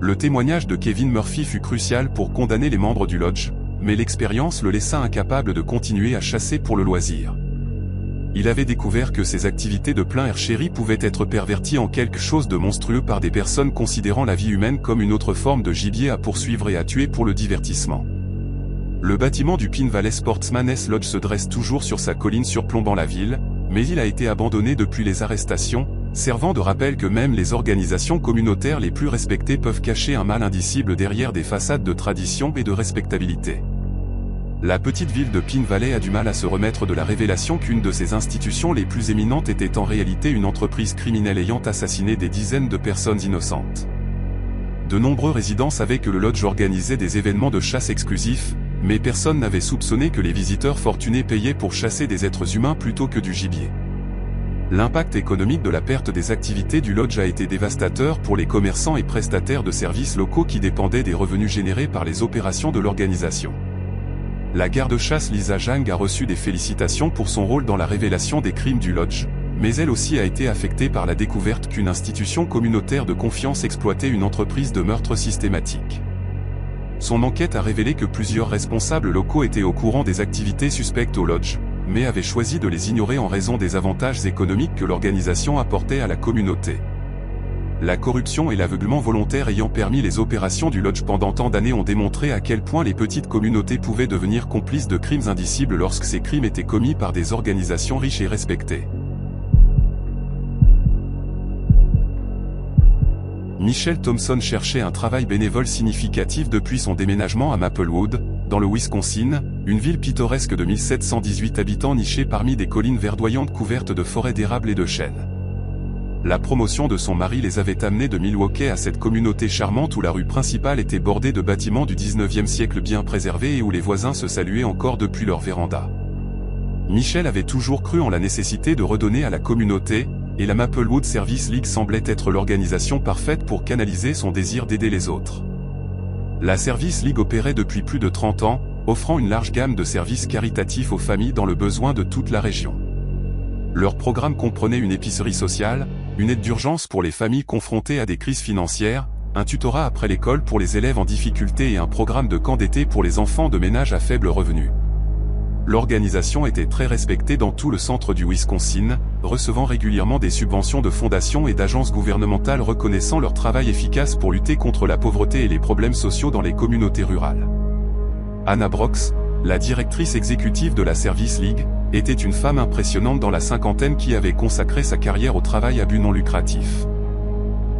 Le témoignage de Kevin Murphy fut crucial pour condamner les membres du lodge, mais l'expérience le laissa incapable de continuer à chasser pour le loisir. Il avait découvert que ces activités de plein air chéri pouvaient être perverties en quelque chose de monstrueux par des personnes considérant la vie humaine comme une autre forme de gibier à poursuivre et à tuer pour le divertissement. Le bâtiment du Pine Valley Sportsman's Lodge se dresse toujours sur sa colline surplombant la ville, mais il a été abandonné depuis les arrestations, servant de rappel que même les organisations communautaires les plus respectées peuvent cacher un mal indicible derrière des façades de tradition et de respectabilité. La petite ville de Pine Valley a du mal à se remettre de la révélation qu'une de ses institutions les plus éminentes était en réalité une entreprise criminelle ayant assassiné des dizaines de personnes innocentes. De nombreux résidents savaient que le lodge organisait des événements de chasse exclusifs, mais personne n'avait soupçonné que les visiteurs fortunés payaient pour chasser des êtres humains plutôt que du gibier. L'impact économique de la perte des activités du lodge a été dévastateur pour les commerçants et prestataires de services locaux qui dépendaient des revenus générés par les opérations de l'organisation. La garde-chasse Lisa Zhang a reçu des félicitations pour son rôle dans la révélation des crimes du lodge, mais elle aussi a été affectée par la découverte qu'une institution communautaire de confiance exploitait une entreprise de meurtre systématique. Son enquête a révélé que plusieurs responsables locaux étaient au courant des activités suspectes au lodge, mais avaient choisi de les ignorer en raison des avantages économiques que l'organisation apportait à la communauté. La corruption et l'aveuglement volontaire ayant permis les opérations du lodge pendant tant d'années ont démontré à quel point les petites communautés pouvaient devenir complices de crimes indicibles lorsque ces crimes étaient commis par des organisations riches et respectées. Michelle Thompson cherchait un travail bénévole significatif depuis son déménagement à Maplewood, dans le Wisconsin, une ville pittoresque de 1718 habitants nichée parmi des collines verdoyantes couvertes de forêts d'érable et de chênes. La promotion de son mari les avait amenés de Milwaukee à cette communauté charmante où la rue principale était bordée de bâtiments du 19e siècle bien préservés et où les voisins se saluaient encore depuis leur véranda. Michelle avait toujours cru en la nécessité de redonner à la communauté, et la Maplewood Service League semblait être l'organisation parfaite pour canaliser son désir d'aider les autres. La Service League opérait depuis plus de 30 ans, offrant une large gamme de services caritatifs aux familles dans le besoin de toute la région. Leur programme comprenait une épicerie sociale, une aide d'urgence pour les familles confrontées à des crises financières, un tutorat après l'école pour les élèves en difficulté et un programme de camp d'été pour les enfants de ménages à faible revenu. L'organisation était très respectée dans tout le centre du Wisconsin, recevant régulièrement des subventions de fondations et d'agences gouvernementales reconnaissant leur travail efficace pour lutter contre la pauvreté et les problèmes sociaux dans les communautés rurales. Anna Brox, la directrice exécutive de la Service League, était une femme impressionnante dans la cinquantaine qui avait consacré sa carrière au travail à but non lucratif.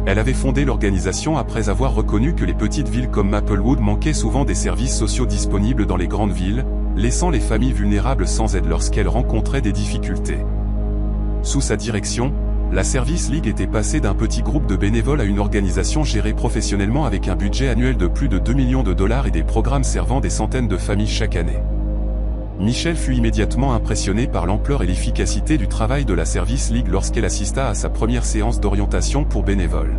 Elle avait fondé l'organisation après avoir reconnu que les petites villes comme Maplewood manquaient souvent des services sociaux disponibles dans les grandes villes, laissant les familles vulnérables sans aide lorsqu'elles rencontraient des difficultés. Sous sa direction, la Service League était passée d'un petit groupe de bénévoles à une organisation gérée professionnellement avec un budget annuel de plus de 2 millions de dollars et des programmes servant des centaines de familles chaque année. Michelle fut immédiatement impressionnée par l'ampleur et l'efficacité du travail de la Service League lorsqu'elle assista à sa première séance d'orientation pour bénévoles.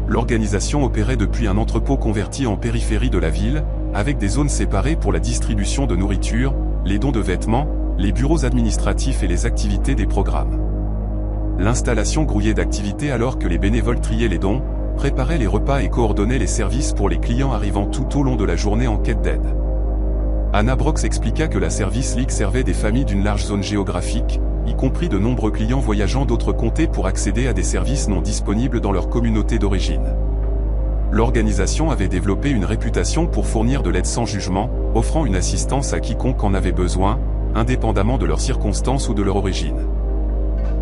L'organisation opérait depuis un entrepôt converti en périphérie de la ville, avec des zones séparées pour la distribution de nourriture, les dons de vêtements, les bureaux administratifs et les activités des programmes. L'installation grouillait d'activités alors que les bénévoles triaient les dons, préparaient les repas et coordonnaient les services pour les clients arrivant tout au long de la journée en quête d'aide. Anna Brox expliqua que la Service League servait des familles d'une large zone géographique, y compris de nombreux clients voyageant d'autres comtés pour accéder à des services non disponibles dans leur communauté d'origine. L'organisation avait développé une réputation pour fournir de l'aide sans jugement, offrant une assistance à quiconque en avait besoin, indépendamment de leurs circonstances ou de leur origine.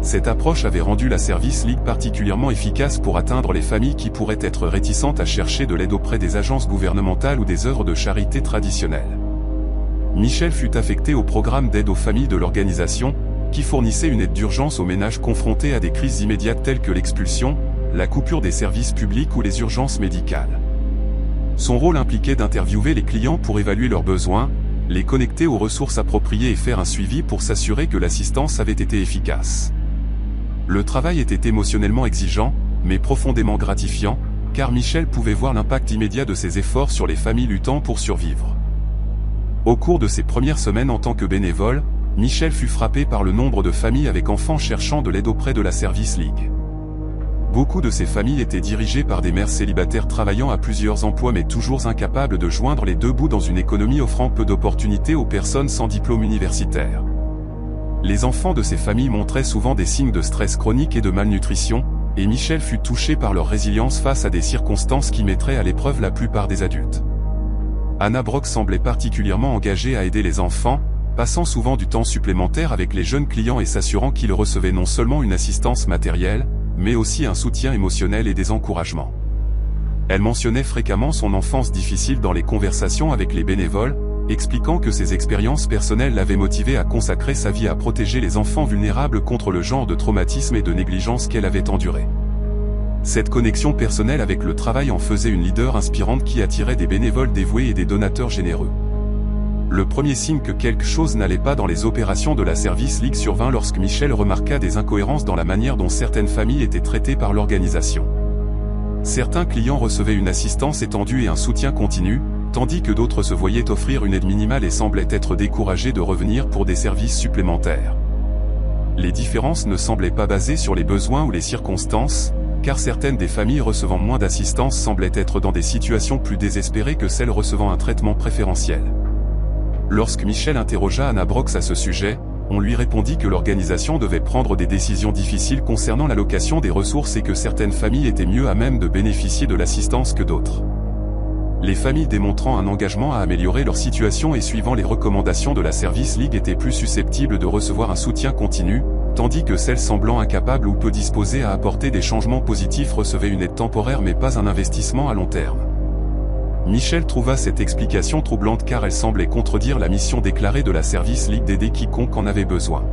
Cette approche avait rendu la Service League particulièrement efficace pour atteindre les familles qui pourraient être réticentes à chercher de l'aide auprès des agences gouvernementales ou des œuvres de charité traditionnelles. Michelle fut affectée au programme d'aide aux familles de l'organisation, qui fournissait une aide d'urgence aux ménages confrontés à des crises immédiates telles que l'expulsion, la coupure des services publics ou les urgences médicales. Son rôle impliquait d'interviewer les clients pour évaluer leurs besoins, les connecter aux ressources appropriées et faire un suivi pour s'assurer que l'assistance avait été efficace. Le travail était émotionnellement exigeant, mais profondément gratifiant, car Michelle pouvait voir l'impact immédiat de ses efforts sur les familles luttant pour survivre. Au cours de ses premières semaines en tant que bénévole, Michelle fut frappée par le nombre de familles avec enfants cherchant de l'aide auprès de la Service League. Beaucoup de ces familles étaient dirigées par des mères célibataires travaillant à plusieurs emplois mais toujours incapables de joindre les deux bouts dans une économie offrant peu d'opportunités aux personnes sans diplôme universitaire. Les enfants de ces familles montraient souvent des signes de stress chronique et de malnutrition, et Michelle fut touchée par leur résilience face à des circonstances qui mettraient à l'épreuve la plupart des adultes. Anna Brox semblait particulièrement engagée à aider les enfants, passant souvent du temps supplémentaire avec les jeunes clients et s'assurant qu'ils recevaient non seulement une assistance matérielle, mais aussi un soutien émotionnel et des encouragements. Elle mentionnait fréquemment son enfance difficile dans les conversations avec les bénévoles, expliquant que ses expériences personnelles l'avaient motivée à consacrer sa vie à protéger les enfants vulnérables contre le genre de traumatisme et de négligence qu'elle avait enduré. Cette connexion personnelle avec le travail en faisait une leader inspirante qui attirait des bénévoles dévoués et des donateurs généreux. Le premier signe que quelque chose n'allait pas dans les opérations de la Service League survint lorsque Michelle remarqua des incohérences dans la manière dont certaines familles étaient traitées par l'organisation. Certains clients recevaient une assistance étendue et un soutien continu, tandis que d'autres se voyaient offrir une aide minimale et semblaient être découragés de revenir pour des services supplémentaires. Les différences ne semblaient pas basées sur les besoins ou les circonstances, car certaines des familles recevant moins d'assistance semblaient être dans des situations plus désespérées que celles recevant un traitement préférentiel. Lorsque Michelle interrogea Anna Brox à ce sujet, on lui répondit que l'organisation devait prendre des décisions difficiles concernant l'allocation des ressources et que certaines familles étaient mieux à même de bénéficier de l'assistance que d'autres. Les familles démontrant un engagement à améliorer leur situation et suivant les recommandations de la Service League étaient plus susceptibles de recevoir un soutien continu, tandis que celles semblant incapables ou peu disposées à apporter des changements positifs recevaient une aide temporaire mais pas un investissement à long terme. Michelle trouva cette explication troublante car elle semblait contredire la mission déclarée de la Service League d'aider quiconque en avait besoin.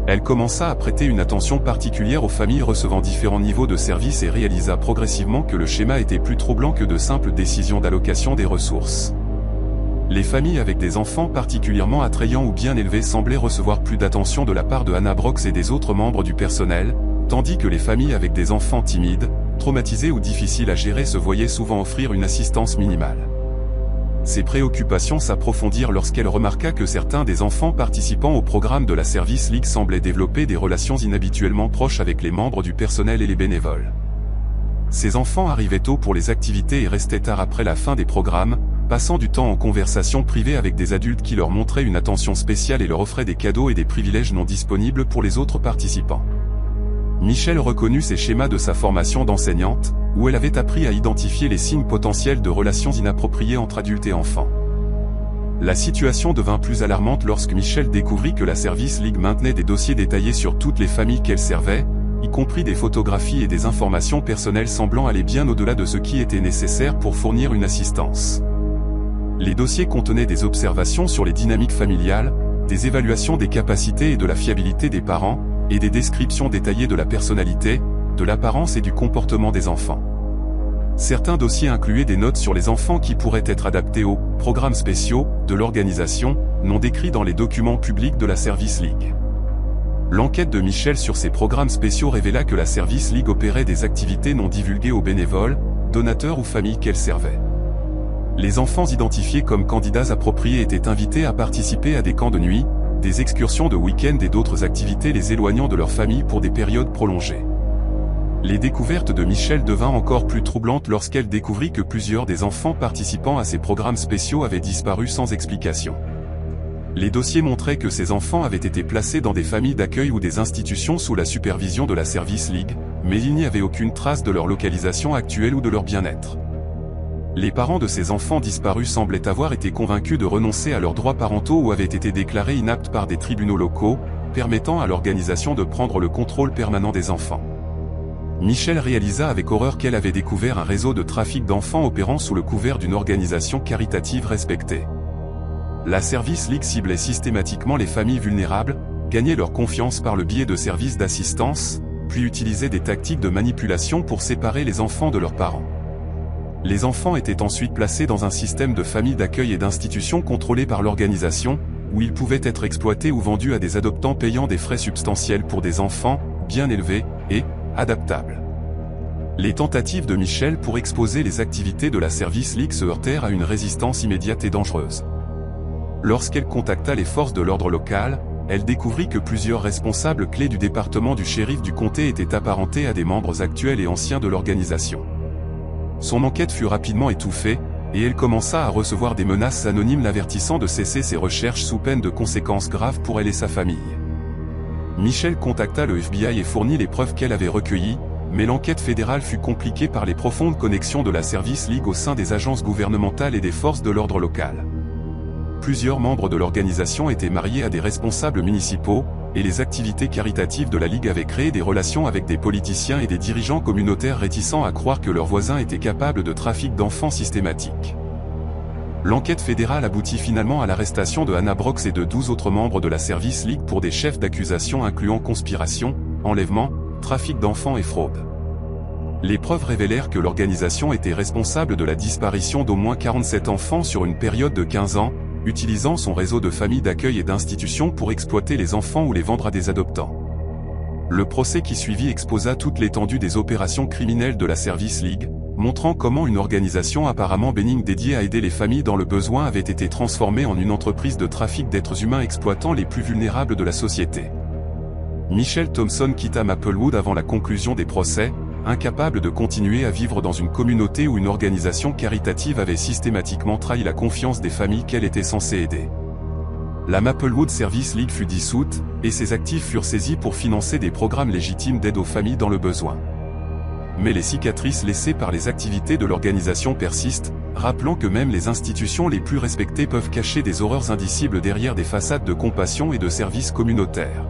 Elle commença à prêter une attention particulière aux familles recevant différents niveaux de services et réalisa progressivement que le schéma était plus troublant que de simples décisions d'allocation des ressources. Les familles avec des enfants particulièrement attrayants ou bien élevés semblaient recevoir plus d'attention de la part de Hannah Brooks et des autres membres du personnel, tandis que les familles avec des enfants timides, traumatisés ou difficiles à gérer se voyaient souvent offrir une assistance minimale. Ses préoccupations s'approfondirent lorsqu'elle remarqua que certains des enfants participant au programme de la Service League semblaient développer des relations inhabituellement proches avec les membres du personnel et les bénévoles. Ces enfants arrivaient tôt pour les activités et restaient tard après la fin des programmes, passant du temps en conversation privée avec des adultes qui leur montraient une attention spéciale et leur offraient des cadeaux et des privilèges non disponibles pour les autres participants. Michelle reconnut ces schémas de sa formation d'enseignante, où elle avait appris à identifier les signes potentiels de relations inappropriées entre adultes et enfants. La situation devint plus alarmante lorsque Michelle découvrit que la Service League maintenait des dossiers détaillés sur toutes les familles qu'elle servait, y compris des photographies et des informations personnelles semblant aller bien au-delà de ce qui était nécessaire pour fournir une assistance. Les dossiers contenaient des observations sur les dynamiques familiales, des évaluations des capacités et de la fiabilité des parents, et des descriptions détaillées de la personnalité, de l'apparence et du comportement des enfants. Certains dossiers incluaient des notes sur les enfants qui pourraient être adaptés aux programmes spéciaux de l'organisation, non décrits dans les documents publics de la Service League. L'enquête de Michelle sur ces programmes spéciaux révéla que la Service League opérait des activités non divulguées aux bénévoles, donateurs ou familles qu'elle servait. Les enfants identifiés comme candidats appropriés étaient invités à participer à des camps de nuit, des excursions de week-end et d'autres activités les éloignant de leur famille pour des périodes prolongées. Les découvertes de Michelle devinrent encore plus troublantes lorsqu'elle découvrit que plusieurs des enfants participant à ces programmes spéciaux avaient disparu sans explication. Les dossiers montraient que ces enfants avaient été placés dans des familles d'accueil ou des institutions sous la supervision de la Service League, mais il n'y avait aucune trace de leur localisation actuelle ou de leur bien-être. Les parents de ces enfants disparus semblaient avoir été convaincus de renoncer à leurs droits parentaux ou avaient été déclarés inaptes par des tribunaux locaux, permettant à l'organisation de prendre le contrôle permanent des enfants. Michelle réalisa avec horreur qu'elle avait découvert un réseau de trafic d'enfants opérant sous le couvert d'une organisation caritative respectée. La Service League ciblait systématiquement les familles vulnérables, gagnait leur confiance par le biais de services d'assistance, puis utilisait des tactiques de manipulation pour séparer les enfants de leurs parents. Les enfants étaient ensuite placés dans un système de familles d'accueil et d'institutions contrôlées par l'organisation, où ils pouvaient être exploités ou vendus à des adoptants payant des frais substantiels pour des enfants, bien élevés, et adaptables. Les tentatives de Michelle pour exposer les activités de la Service League se heurtèrent à une résistance immédiate et dangereuse. Lorsqu'elle contacta les forces de l'ordre local, elle découvrit que plusieurs responsables clés du département du shérif du comté étaient apparentés à des membres actuels et anciens de l'organisation. Son enquête fut rapidement étouffée, et elle commença à recevoir des menaces anonymes l'avertissant de cesser ses recherches sous peine de conséquences graves pour elle et sa famille. Michelle contacta le FBI et fournit les preuves qu'elle avait recueillies, mais l'enquête fédérale fut compliquée par les profondes connexions de la Service League au sein des agences gouvernementales et des forces de l'ordre local. Plusieurs membres de l'organisation étaient mariés à des responsables municipaux, et les activités caritatives de la Ligue avaient créé des relations avec des politiciens et des dirigeants communautaires réticents à croire que leurs voisins étaient capables de trafic d'enfants systématique. L'enquête fédérale aboutit finalement à l'arrestation de Hannah Brooks et de 12 autres membres de la Service League pour des chefs d'accusation incluant conspiration, enlèvement, trafic d'enfants et fraude. Les preuves révélèrent que l'organisation était responsable de la disparition d'au moins 47 enfants sur une période de 15 ans, utilisant son réseau de familles d'accueil et d'institutions pour exploiter les enfants ou les vendre à des adoptants. Le procès qui suivit exposa toute l'étendue des opérations criminelles de la Service League, montrant comment une organisation apparemment bénigne dédiée à aider les familles dans le besoin avait été transformée en une entreprise de trafic d'êtres humains exploitant les plus vulnérables de la société. Michelle Thompson quitta Maplewood avant la conclusion des procès, incapable de continuer à vivre dans une communauté où une organisation caritative avait systématiquement trahi la confiance des familles qu'elle était censée aider. La Maplewood Service League fut dissoute, et ses actifs furent saisis pour financer des programmes légitimes d'aide aux familles dans le besoin. Mais les cicatrices laissées par les activités de l'organisation persistent, rappelant que même les institutions les plus respectées peuvent cacher des horreurs indicibles derrière des façades de compassion et de services communautaires.